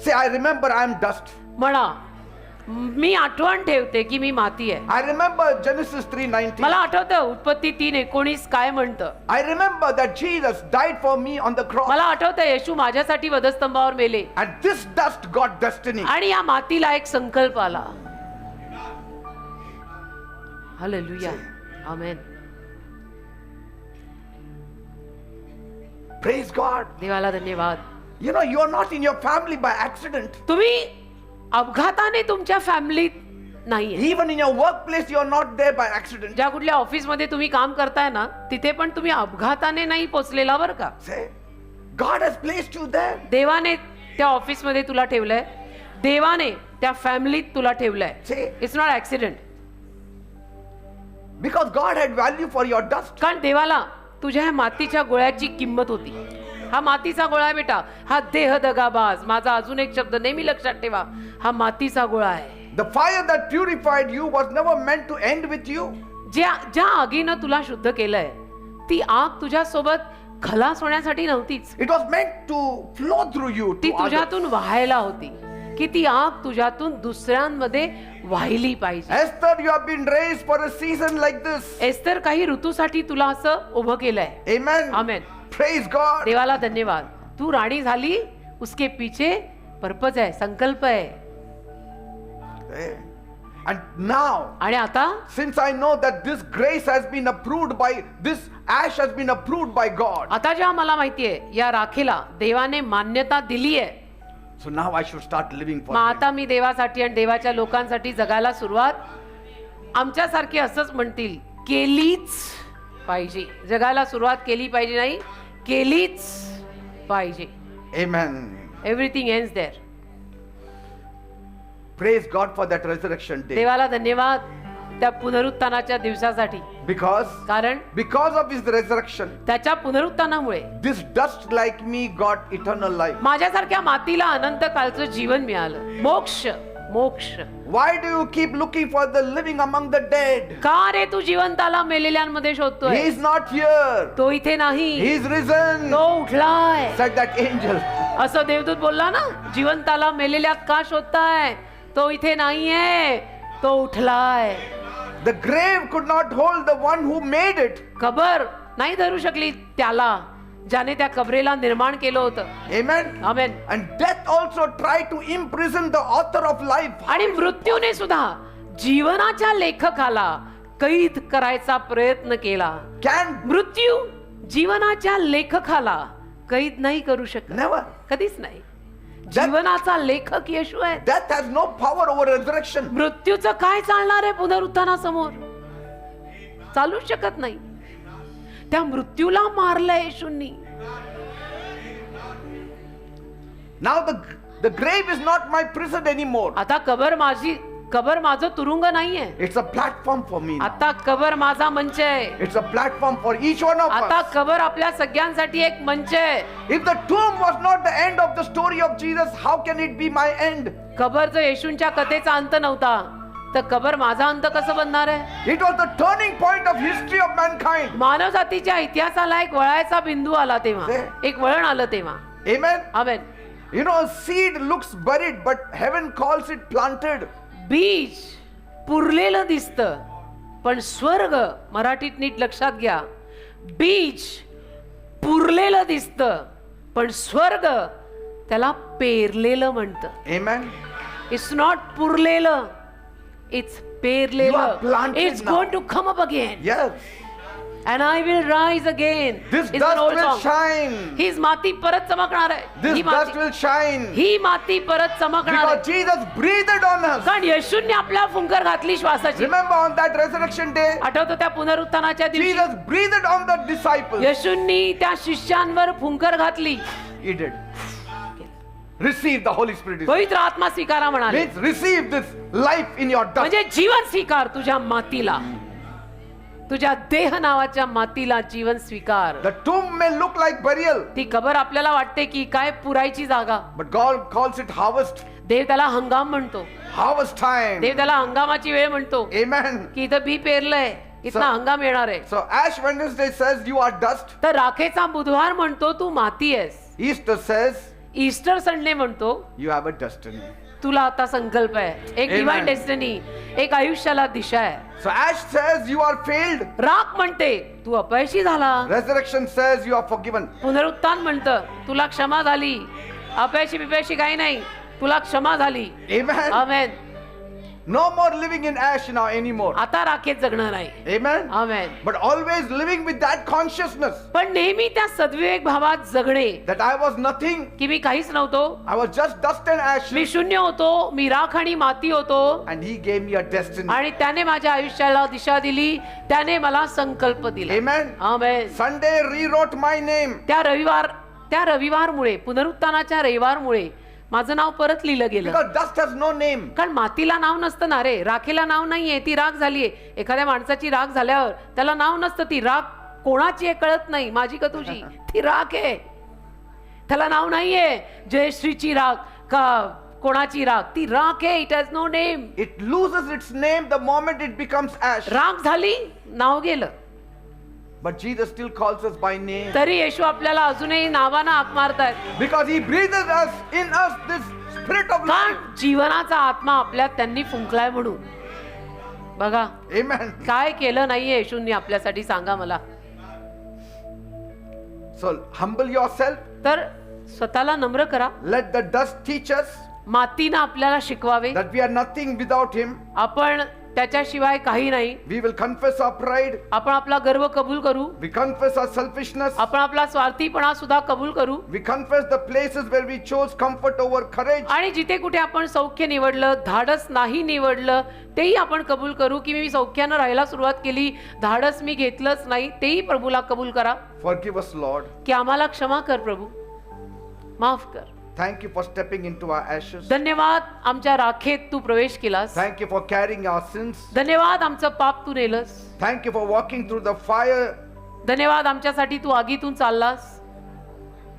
Say, I remember I am dust. म्हणा, मी आठवण ठेवते की मी माती आहे. I remember Genesis 3:19. मला आठवतं उत्पत्ती 3:19 काय म्हणतं. I remember that Jesus died for me on the cross. मला आठवतं येशू माझ्यासाठी वधस्तंभावर मेले And this dust got destiny. आणि या मातीला एक संकल्प आला. हालेलुया. आमेन. Praise God. देवाला धन्यवाद. You know, you are not in your family by accident. तुम्ही अपघाताने तुमच्या फॅमिलीत नाहीये. Even in your workplace, you are not there by accident. ज्या कुठल्या ऑफिस मध्ये तुम्ही काम करताय ना, तिथे पण तुम्ही अपघाताने नाही पोचलेला बरं का. Say, God has placed you there. देवाने त्या ऑफिस मध्ये तुला ठेवलंय. देवाने त्या फॅमिलीत तुला ठेवलंय. Say, it's not accident. because God had value for your dust. कारण देवाला तुझ्या ह्या मातीच्या गोळ्याची किंमत होती. हा मातीचा गोळा आहे बेटा. हा देह दगाबाज. माझा अजून एक शब्द नेहमी लक्षात ठेवा. हा मातीचा गोळा आहे. The fire that purified you was never meant to end with you. ज्या आगीनं तुला शुद्ध केलंय, ती आग तुझ्या सोबत खलास होण्यासाठी नव्हतीच. It was meant to flow through you ती to others. तुझ्यातून वाहायला होती, की ती आग तुझ्यातून दुसऱ्यांमध्ये वाहिली पाहिजे. Esther, you have been raised for a season like this. Esther काही ऋतूसाठी तुला असं उभं केलंय. Amen. आमेन. Praise God. देवाला धन्यवाद. तू राणी झाली, उसके पीछे पर्पज आहे, संकल्प आहे. And now, आणि आता since I know that this grace has been approved by, this ash has been approved by God. आता जेव्हा मला माहितीये या राखेला देवाने मान्यता दिली आहे, So now I should start living for मग Him. आता मी देवासाठी आणि देवाच्या लोकांसाठी जगायला सुरुवात आमच्यासारखी असंच म्हणतील केलीच पाहिजे. जगायला सुरुवात केली पाहिजे नाही, केलीच पाहिजे. Amen. Everything ends there. Praise God for that resurrection day. देवाला धन्यवाद त्या पुनरुत्थानाच्या दिवसासाठी. कारण Because of His resurrection, त्याच्या पुनरुत्थानामुळे this dust like me got eternal life. माझ्यासारख्या मातीला अनंत कालचं जीवन मिळालं. मोक्ष. मोक्ष. Why do you keep looking for the living among the dead? का रे तू जिवंताला मेलेल्यांमध्ये He शोधतोय? is not here. तो इथे नाही, He is risen. तो उठलाय. Said that angel. असं देवदूत बोलला ना, जिवंताला मेलेल्यात का शोधताय? तो इथे नाहीये, तो उठलाय. The grave could not hold the one who made it. कबर नाही धरू शकली त्याला ज्याने त्या कबरेला निर्माण केलं होतं. Amen. Amen. And death also tried to imprison the author of life. आणि मृत्यूने सुद्धा जीवनाच्या लेखकाला कैद करायचा प्रयत्न केला. Can मृत्यू जीवनाच्या लेखकाला कैद नाही करू शकत. never. कधीच नाही. जीवनाचा लेखक येशू आहे. Death has no power over resurrection. मृत्यूचं काय चालणार आहे पुनरुत्थानासमोर? चालूच शकत नाही. त्या मृत्यूला मारलं येशूंनी. Now the grave is not my prison anymore. आता कबर माझं तुरुंग नाहीये. It's a platform for me. now. आता कबर माझा मंच आहे. It's a platform for each one of आता us. कबर आपल्या सगळ्यांसाठी एक मंच आहे. If the tomb was not the end of the story of Jesus, how can it be my end? कबर जर येशूंच्या कथेचा अंत नव्हता, तर कबर माझा अंत कसं बनणार आहे? It was the turning point of history of mankind. मानवजातीच्या इतिहासाला एक वळायचा बिंदू आला तेव्हा, एक वळण आलं तेव्हा. Amen. Amen. You know, a seed looks buried, but heaven calls it planted. बीज पुरलेलं दिसतं, पण स्वर्ग, मराठीत नीट लक्षात घ्या, बीज पुरलेलं दिसतं, पण स्वर्ग त्याला पेरलेलं म्हणतं. Amen. इट्स नॉट पुरलेलं, इट्स पेरलेलं. You are planted it's now. Going to come up again. Yes. And I will rise again. This It's an dust old will song. shine. हीच माती परत चमकणार आहे. This ही dust माती- will shine. ही माती परत चमकणार Because आहे. Jesus breathed on us. कारण येशूंनी आपल्या फुंकर घातली श्वासाची. Remember on that resurrection day, आठवतं त्या पुनरुत्थानाच्या दिवशी Jesus breathed on the disciples. येशूंनी त्या शिष्यांवर फुंकर घातली. He did. Receive the Holy Spirit. पवित्र आत्मा स्वीकारा म्हणाले. Means receive this life in your dust. म्हणजे जीवन स्वीकार तुझ्या मातीला, तुझ्या देह नावाच्या मातीला जीवन स्वीकार. The tomb may look like burial, ती कबर आपल्याला वाटते की काय पुरायची जागा, but God calls it harvest. देव त्याला हंगाम म्हणतो. harvest time. देव त्याला हंगामाची वेळ म्हणतो. Amen. की इथं बी पेरलंय, इथं हंगाम येणार आहे. So Ash Wednesday says you are dust. तर राखेचा बुधवार म्हणतो तू माती आहेस. Easter says ईस्टर संडे म्हणतो you have a destiny. तुला आता संकल्प आहे, एक Amen. डिवाइन डेस्टिनी, एक आयुष्याला दिशा आहे. So Ash says you are failed. राख म्हणते तू अपयशी झाला. Resurrection says you are forgiven. पुनरुत्थान म्हणतं तुला क्षमा झाली. अपयशी बिपयशी काही नाही, तुला क्षमा झाली. Amen. Amen. No more living in ash now anymore. आता राखेत जगणं नाही. Amen. Amen. But always living with that consciousness पण नेहमी त्या सद्विवेक भावात जगणे that I was nothing. की मी काहीच नव्हतो, I was just dust and ash. मी शून्य होतो, मी राख आणि माती होतो, And He gave me a destiny. आणि त्याने माझ्या आयुष्याला दिशा दिली, त्याने मला संकल्प दिला. Amen. Amen. Sunday rewrote my name. त्या रविवारमुळे, पुनरुत्थानाच्या रविवारमुळे माझं नाव परत लिहिलं गेलं. Because dust has no name. कारण मातीला नाव नसतं ना रे, राखेला नाव नाहीये, ती राख झालीये. एखाद्या माणसाची राख झाल्यावर त्याला नाव नसतं. ती राख कोणाची आहे कळत नाही, माझी का तुझी, ती राख आहे. त्याला नाव नाहीये जयश्रीची राख का कोणाची राख, ती राख आहे. It has no name. It loses its name the moment it becomes ash. राख झाली, नाव गेलं. But Jesus still calls us by name. तरी येशू आपल्याला अजूनही नावानं हाक मारतायत. Because He breathes in us this spirit of कारण life. जीवनाचा आत्मा आपल्यात त्यांनी फुंकलाय म्हणून. बघा Amen. काय केलं नाहीये येशूंनी आपल्यासाठी, सांगा मला. So humble yourself. तर स्वतःला नम्र करा. Let the dust teach us मातीनं आपल्याला शिकवावे that we are nothing without Him. आपण त्याच्याशिवाय काही नाही. We will confess our pride. आपण आपला गर्व कबूल करू. We confess our selfishness. आपण आपला स्वार्थीपणा सुद्धा कबूल करू. We confess the places where we chose comfort over courage. आणि जिथे कुठे आपण सौख्य निवडलं, धाडस नाही निवडलं, तेही आपण कबूल करू की मी सौख्यानं राहायला सुरुवात केली, धाडस मी घेतलंच नाही, तेही प्रभूला कबूल करा. Forgive us, Lord. की आम्हाला क्षमा कर प्रभू, माफ कर. Thank you for stepping into our ashes. धन्यवाद आमच्या राखेत तू प्रवेश केलास. Thank you for carrying our sins. धन्यवाद आमचं पाप तू नेलंस. Thank you for walking through the fire, धन्यवाद आमच्यासाठी तू आगीतून चाललास.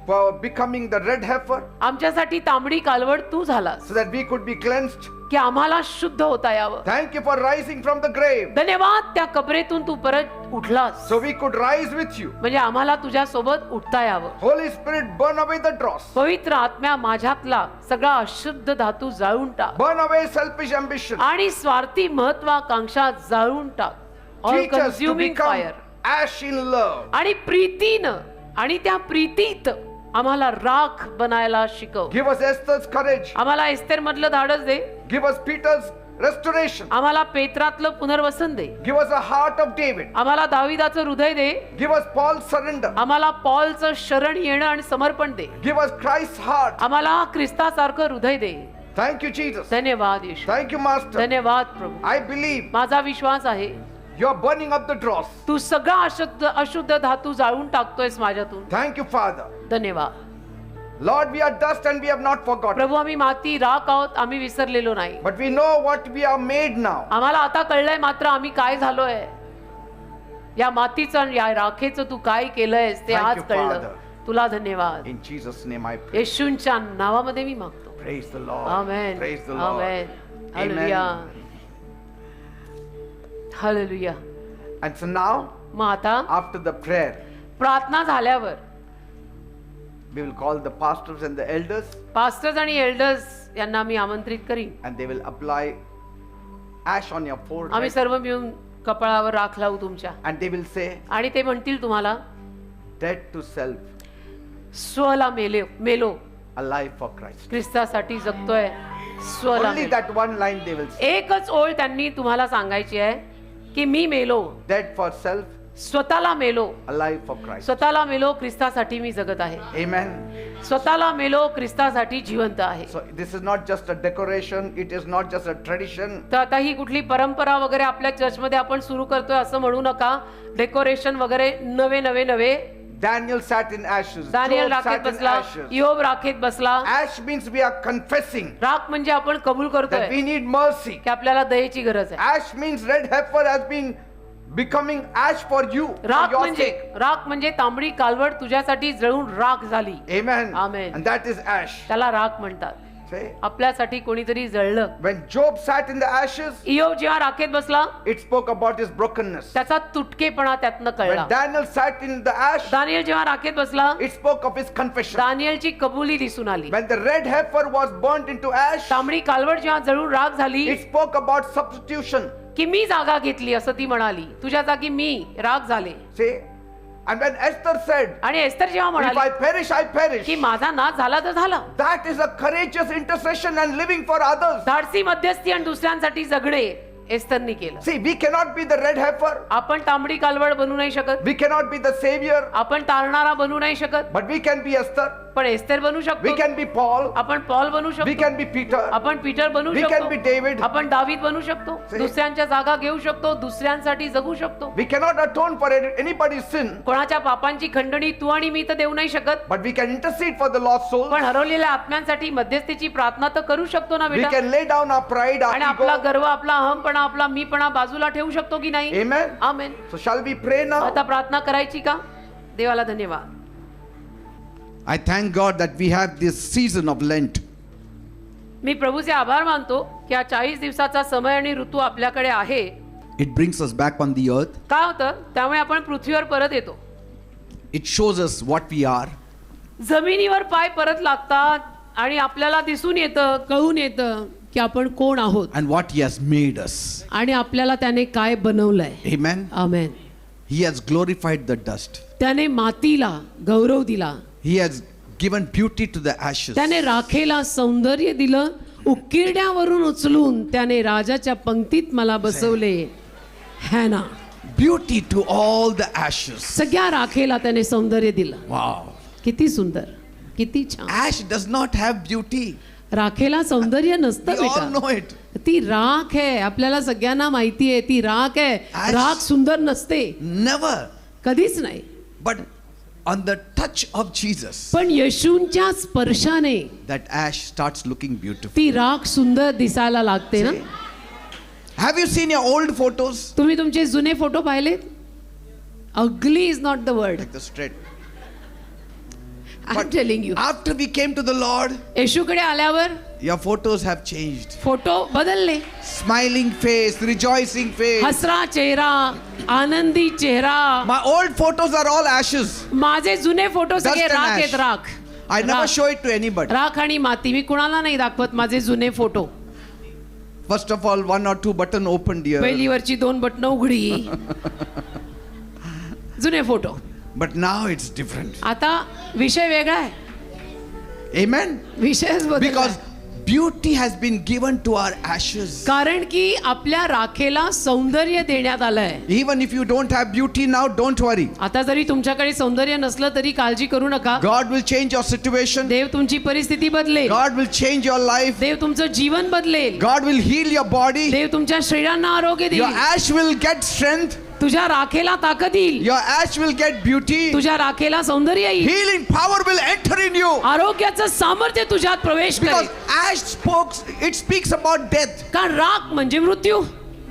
for becoming the red heifer, आमच्यासाठी तांबडी कालवड तू झालास so that we could be cleansed. की आम्हाला शुद्ध होता यावं. Thank you for rising from the grave, धन्यवाद त्या कबरेतून तू परत उठलास, so we could rise with you. म्हणजे आम्हाला तुझ्या सोबत उठता यावं. Holy Spirit, burn away the dross. पवित्र आत्म्या माझ्यातला सगळा अशुद्ध धातू जाळून टाक Burn away selfish ambition. आणि स्वार्थी महत्वाकांक्षा जाळून टाक. All Teach us to consuming become fire. ash in love. आणि प्रीतीनं आणि त्या प्रीतीत आम्हाला राख बनायला शिकव. Give us Esther's courage. आम्हाला एस्तेर मधलं धाडस दे. Give us Peter's restoration. आम्हाला पेत्रातलं पुनर्वसन दे. Give us a heart of David. आम्हाला दाविदाचं हृदय दे. Give us Paul's surrender. आम्हाला पॉलचं शरण येणं आणि समर्पण दे. Give us Christ's heart. आम्हाला ख्रिस्तासारखं हृदय दे. Thank you, Jesus. धन्यवाद येशू. Thank you, Master. धन्यवाद प्रभू. I believe माझा विश्वास आहे you are burning up the dross. तू सगळा अशुद्ध धातू जाळून टाकतोयस माझ्यातून. Thank you, Father. धन्यवाद. Lord, we are dust and we have not forgotten. प्रभू आम्ही माती राख आहोत, आम्ही विसरलेलो नाही. But we know what we are made now. आम्हाला आता कळलंय मात्र आम्ही काय झालोय. या मातीचं या राखेचं तू काय केलंयस ते Thank आज you, कळलं. Father. तुला धन्यवाद. In Jesus' name I pray. येशूंच्या नावामध्ये मी मागतो. Praise the Lord. Amen. Praise the Lord. Amen. Hallelujah. Hallelujah. And so now, मग आता after the prayer, प्रार्थना झाल्यावर we will call the pastors and the elders, pastors आणि elders यांना मी आमंत्रित करीन. and they will apply ash on your आम्ही forehead, सर्व मिळून कपाळावर राख लावू तुमच्या. and they will say, आणि ते म्हणतील तुम्हाला, dead to self, स्वला मेलो, alive for Christ. ख्रिस्तासाठी जगतोय, स्वला Only मेलो. that one line they will say. एकच ओळ त्यांनी तुम्हाला सांगायची आहे की मी मेलो, Dead for self, स्वतःला मेलो, alive for Christ. स्वतःला मेलो, ख्रिस्तासाठी मी जगत आहे. Amen. स्वतःला मेलो, ख्रिस्तासाठी जिवंत आहे. So this is not just a decoration, it is not just a tradition. तर आता ही कुठली परंपरा वगैरे आपल्या चर्चमध्ये आपण सुरू करतोय असं म्हणू नका. डेकोरेशन वगैरे नवे. Daniel sat in ashes. Daniel Job राखेत sat in बसला, ashes. योब राखेत बसला. Ash means we are confessing राख म्हणजे आपण कबूल that करतोय we need mercy. की आपल्याला दयेची गरज आहे. Ash means red heifer has been becoming ash for you, for राख your म्हणजे sake. तांबडी कालवड तुझ्यासाठी जळून राख झाली. Amen. Amen. And that is ash. त्याला राख म्हणतात. See? आपल्यासाठी कोणीतरी जळलं. When Job sat in the ashes, इयोब जेव्हा राखेत बसला, it spoke about his brokenness. त्याचा तुटकेपणा त्यातनं कळला. When Daniel sat in the ash, Daniel जेव्हा राखेत बसला, it spoke of his confession. दानिएलची कबुली दिसून आली. When the red heifer was burnt into ash, तांबडी कालवड जेव्हा जळून राख झाली, it spoke about substitution. की मी जागा घेतली असं ती म्हणाली. तुझ्या जागी मी राख झाले. See? And when Esther said, आणि एस्तर जेव्हा if म्हणाली I perish, I perish. की माझा नाश झाला तर झाला, That is a courageous intercession and living for others. धाडसी मध्यस्थी आणि दुसऱ्यांसाठी जगणे एस्तरनी केलं. See, we cannot be the red heifer. आपण तांबडी कालवड बनू नाही शकत, We cannot be the savior. आपण तारणारा बनू नाही शकत, But we can be Esther. पण एस्तर बनू We शकतो, can be Paul. आपण पॉल बनू We शकतो, can be Peter. आपण पीटर बनू We can be शकतो, David. आपण दावीद बनू शकतो, See? दुसऱ्यांच्या जागा घेऊ शकतो, दुसऱ्यांसाठी जगू शकतो. We cannot atone for anybody's sin. कोणाच्या पापांची खंडणी तू आणि मी तर देऊ नाही शकत, But we can intercede for the lost souls. पण हरवलेल्या आत्म्यांसाठी मध्यस्थीची प्रार्थना तर करू शकतो ना We बेटा. can lay down our pride, our आणि आपला ego. गर्व, आपला अहमपणा, आपला मीपणा बाजूला ठेवू शकतो की नाही. Amen. Amen. So shall we pray now? आता प्रार्थना करायची का? देवाला धन्यवाद. I thank God that we have this season of Lent. मी प्रभूचे आभार मानतो की हा 40 दिवसाचा समय आणि ऋतू आपल्याकडे आहे. It brings us back on the earth. काय होतं त्यामुळे आपण पृथ्वीवर परत येतो. It shows us what we are. जमिनीवर पाय परत लागतात आणि आपल्याला दिसून येतं, कळून येतं की आपण कोण आहोत And what He has made us. आणि आपल्याला त्याने काय बनवलंय. Amen. Amen. He has glorified the dust. त्याने मातीला गौरव दिला, He has given beauty to the ashes. त्याने राखेला सौंदर्य दिलं, उकिरड्यावरून उचलून त्याने राजाच्या पंक्तीत मला बसवले. हॅना. Beauty to all the ashes. सगळ्या राखेला त्याने सौंदर्य दिलं. Wow. किती सुंदर, किती छान. Ash does not have beauty. राखेला सौंदर्य नसतं We all बेटा. know it. ती राख आहे, आपल्याला सगळ्यांना माहिती आहे ती राख आहे. Ash- राख सुंदर नसते, Never. कधीच नाही. But on the touch of Jesus, पण येशूंच्या स्पर्शाने that ash starts looking beautiful. ती राख सुंदर दिसायला लागते ना. Have you seen your old photos? तुम्ही तुमचे जुने फोटो पाहिले? Ugly is not the word. Like the straight. I am telling you. After we came to the Lord, येशूकडे आल्यावर your photos have changed. Photo बदलले. Smiling face, rejoicing face. हसरा चेहरा, आनंदी चेहरा. My old photos are all ashes. माझे जुने photo Dust सगळे and राख ash. आहेत. राख, I never राख. show it to anybody. राख आणि माती. मी कुणाला नाही दाखवत माझे जुने photo. First of all, 1 or 2 button opened here. पहिलीवरची 2 बटणं उघडी. जुने photo. But now it's different. आता विषय वेगळा आहे. Amen. विषयच बदलला. Because beauty has been given to our ashes. कारण की आपल्या राखेला सौंदर्य देण्यात आलंय. Even if you don't have beauty now, don't worry. आता जरी तुमच्याकडे सौंदर्य नसलं तरी काळजी करू नका. God will change your situation. देव तुमची परिस्थिती बदलेल. God will change your life. देव तुमचं जीवन बदलेल. God will heal your body. देव तुमच्या शरीरांना आरोग्य Your देईल. ash will get strength. तुझ्या राखेला ताकद येईल. Your ash will get beauty. तुझ्या राखेला सौंदर्य येईल. Healing power will enter in you. आरोग्याचं सामर्थ्य तुझ्यात प्रवेश Because करेल. it speaks about death. कारण राख म्हणजे मृत्यू.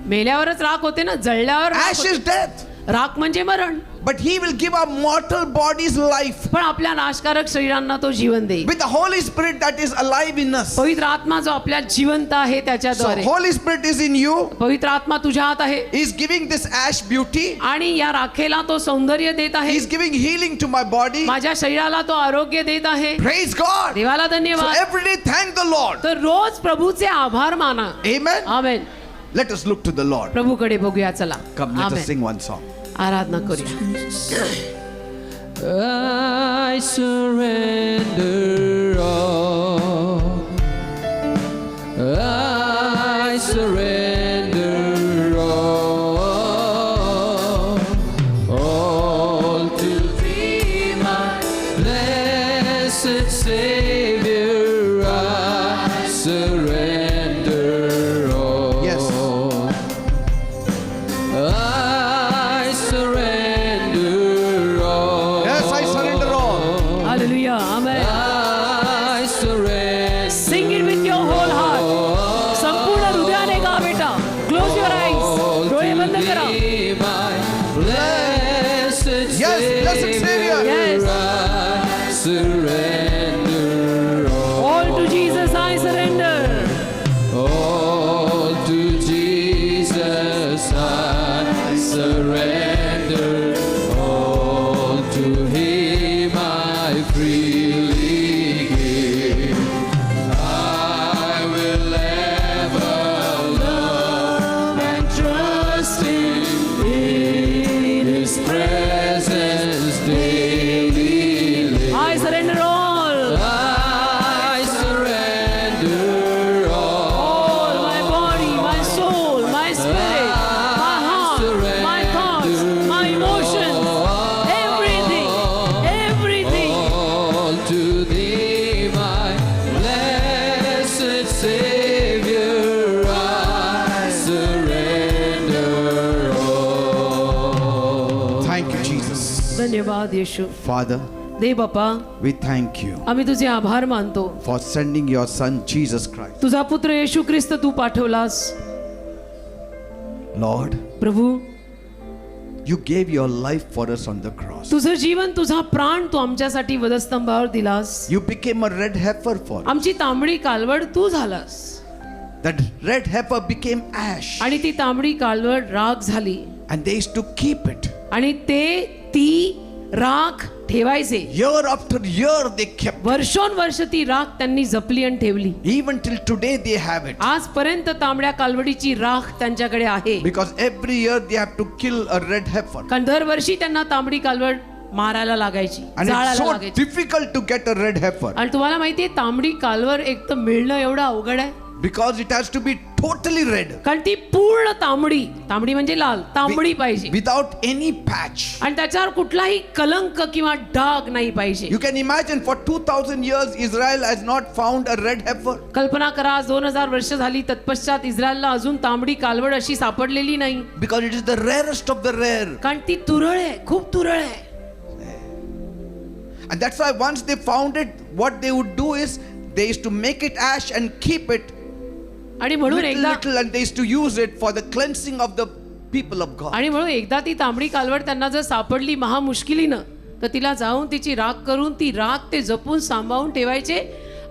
मेल्यावरच राख होते ना, जळल्यावर राख Ash होते. is death. राख म्हणजे मरण. But He will give our mortal bodies life. पण आपल्या नाशकारक शरीरांना तो जीवन देईल. With the Holy Spirit that is alive in us. पवित्र आत्मा जो आपल्या जिवंत आहे So त्याच्याद्वारे. Holy Spirit is in you. पवित्र आत्मा तुझ्या आत आहे He is giving this ash beauty. आणि या राखेला तो सौंदर्य देत He आहे. is giving healing to my body. माझ्या शरीराला तो आरोग्य देत आहे. Praise God. देवाला So धन्यवाद. every day thank the Lord. तर रोज प्रभूचे आभार माना. Amen. Amen. Let us look to the Lord. प्रभूकडे बघूया चला. Come, let us आमेन. sing one song. आराधना करूया. I surrender all. I surrender all. All to Thee, my blessed Savior. I surrender all. Yes. I surrender all. Yes, I surrender all. Hallelujah. Amen. I surrender. Sing it with your whole heart. संपूर्ण हृदयाने गा बेटा. Close your eyes. डोळे बंद करा. Thee, my blessed Yes, blessed Savior. Yes. I surrender all. All to Jesus I surrender. surrender all to Him. I freely give. I will ever love and trust Him in His presence daily. live. I surrender all. I surrender All my body, my soul, my spirit, my heart, my thoughts, my emotions, everything, everything. all to Thee, my blessed Savior. I surrender all. Thank you, Jesus. धन्यवाद येशू. Father, Dev Bappa, we thank you आम्ही तुझे आभार मानतो. for sending your Son, Jesus Christ. तुझा पुत्र येशू ख्रिस्त तू पाठवलास. Lord, Prabhu, you gave your life for us on the cross. तुझं जीवन, तुझा प्राण तू आमच्यासाठी वधस्तंभावर दिलास. You became a red heifer for us. आमची तांबडी कालवड तू झालास That red heifer became ash. आणि ती तांबडी कालवड राख झाली And they used to keep it. आणि ती राख ठेवायचे. Year after year they kept. वर्षोनवर्ष ती राख त्यांनी जपली आणि ठेवली. Even till today they have it. आजपर्यंत तांबड्या कालवडीची राख त्यांच्याकडे आहे. Because every year they have to kill a red heifer. कारण दरवर्षी त्यांना तांबडी कालवड मारायला लागायची, And it's जाळायला so लागायची. difficult to get a red heifer. आणि तुम्हाला माहितीये तांबडी कालवड एक तर मिळणं एवढं अवघड आहे. Because it has to be totally red. कारण ती पूर्ण तांबडी म्हणजे लाल तांबडी पाहिजे Without any patch. आणि त्याच्यावर कुठलाही कलंक किंवा डाग नाही पाहिजे. You can imagine for 2000 years Israel has not found a red heifer. कल्पना करा 2000 वर्ष झाली तत्पश्चात इस्रायलला अजून तांबडी कालवड अशी सापडलेली नाही. Because it is the rarest of the rare. कारण ती तुरळ आहे, खूप तुरळ आहे. And that's why once they found it, what they would do is they used to make it ash and keep it आणि म्हणून little, एकदा little, and they used to use it for the cleansing of the people of God. आणि म्हणून एकदा ती तांबडी कालवड त्यांना जर सापडली महामुश्किलीनं तर तिला जाऊन तिची राख करून ती राख ते जपून सांभाळून ठेवायचे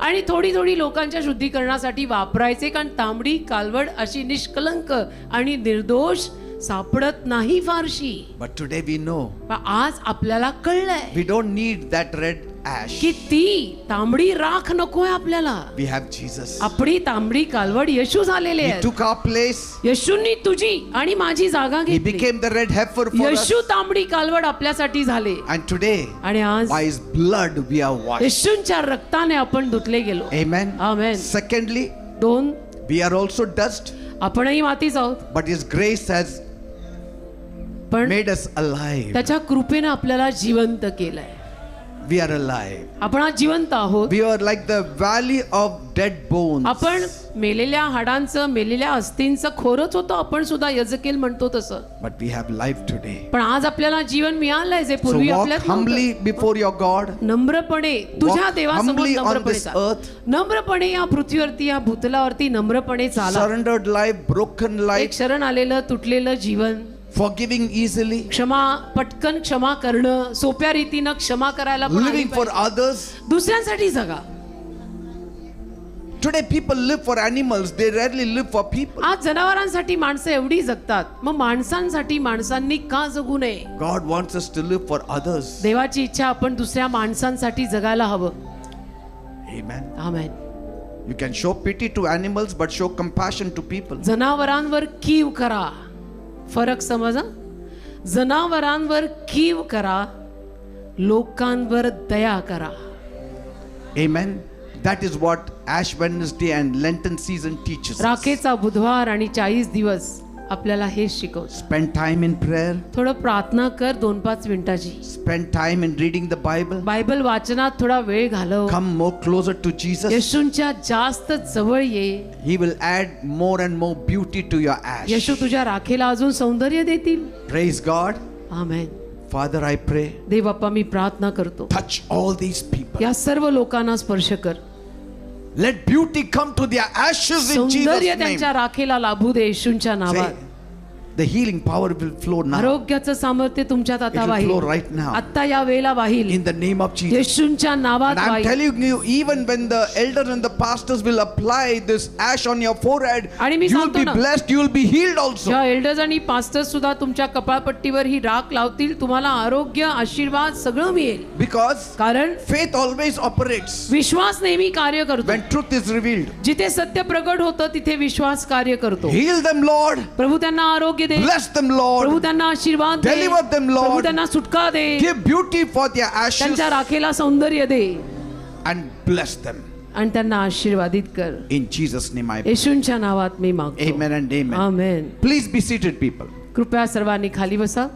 आणि थोडी थोडी लोकांच्या शुद्धीकरणासाठी वापरायचे. कारण तांबडी कालवड अशी निष्कलंक आणि निर्दोष सापडत नाही फारशी. But today we know पण आज आपल्याला कळलंय we don't need that red ash. की ती तांबडी राख नकोय आपल्याला. We have Jesus. आपली तांबडी कालवड येशू झालेले He आहे. took our place. येशूंनी तुझी आणि माझी जागा He घेतली. became the red heifer for us. येशू तांबडी कालवड आपल्यासाठी झाले And today, आणि आज by His blood, we are washed. येशूंच्या रक्ताने आपण धुतले गेलो. Amen. Amen. Secondly, 2 we are also dust, आपणही मातीच आहोत but His grace has पण made us alive. त्याच्या कृपेने आपल्याला जिवंत केलंय. We are alive. आपण आज जिवंत आहोत. We are like the valley of dead bones. आपण मेलेल्या हाडांचं मेलेल्या अस्थींचं खोरच होतो. आपण सुद्धा यजकेल म्हणतो तसं. But we have life today. पण आज आपल्याला जीवन मिळालंय जे So पूर्वी walk आपल्यात humbly नव्हतं. before your God. नम्रपणे तुझ्या Walk देवासमोर humbly on नम्रपणे this चाल. earth. नम्रपणे या पृथ्वीवरती या भूतलावरती नम्रपणे चाला. Surrendered life, broken एक life, शरण आलेलं तुटलेलं जीवन, forgiving easily, पटकन क्षमा करणं, सोप्या रीतीनं क्षमा करायला पण आली living for पाहिजे. others. दुसऱ्यांसाठी जगा. Today people live for animals, they rarely live for people. आज जनावरांसाठी माणसं एवढी जगतात, मग माणसांसाठी माणसांनी का जगू नये? God wants us to live for others. देवाची इच्छा आपण दुसऱ्या माणसांसाठी जगायला हवं. Amen. Amen. You can show pity to animals but show compassion to people. जनावरांवर कीव करा. फरक समजा. जनावरांवर कीव करा, लोकांवर दया करा. Amen. That is what Ash Wednesday and Lenten season teaches us. राखेचा बुधवार आणि 40 दिवस आपल्याला हे शिकवत. Spend time in prayer. थोडं प्रार्थना कर 2-5 मिनिटाची. Spend time in reading the Bible. Bible वाचनात थोडा वेळ घालव. Come more closer to Jesus. येशूंच्या जास्त जवळ ये. He will add more and more beauty to your ash. येशू तुझ्या राखेला अजून सौंदर्य देतील. Praise God. Amen. Father, I pray, देव बाप्पा मी प्रार्थना करतो, touch all these people. या सर्व लोकांना स्पर्श कर. Let beauty come to their ashes in Jesus' सौंदर्य name. त्यांच्या राखेला लाभू दे येशूंच्या नावात. Say, The healing power will flow now. आरोग्याचं सामर्थ्य तुमच्यात It आता will वाहील. flow right now. आता या वेळेला वाहील. In the name of Jesus. येशूंच्या नावात And I'm वाहील. telling you, even when the elders and the pastors will apply this ash on your forehead, आणि मी you will सांगतो be ना, blessed, you will be healed also. ज्या elders आणि pastors सुद्धा तुमच्या कपाळपट्टीवर ही राख लावतील, तुम्हाला आरोग्य, आशीर्वाद सगळं मिळेल. Because कारण faith always operates विश्वास नेहमी कार्य करतो. when truth is revealed. जिथे सत्य प्रगट होतं तिथे विश्वास कार्य करतो. Heal them, Lord. प्रभू त्यांना आरोग्य दे. Bless them, प्रभू Lord. त्यांना आशीर्वाद दे. Deliver them, Lord. प्रभू त्यांना सुटका दे. Give beauty for their ashes त्यांच्या राखेला सौंदर्य दे and bless them. आणि त्यांना आशीर्वादित कर. In Jesus' name I pray. येशूंच्या नावात मी मागतो. Amen and amen. Amen. Please be seated, people. कृपया सर्वांनी खाली बसा.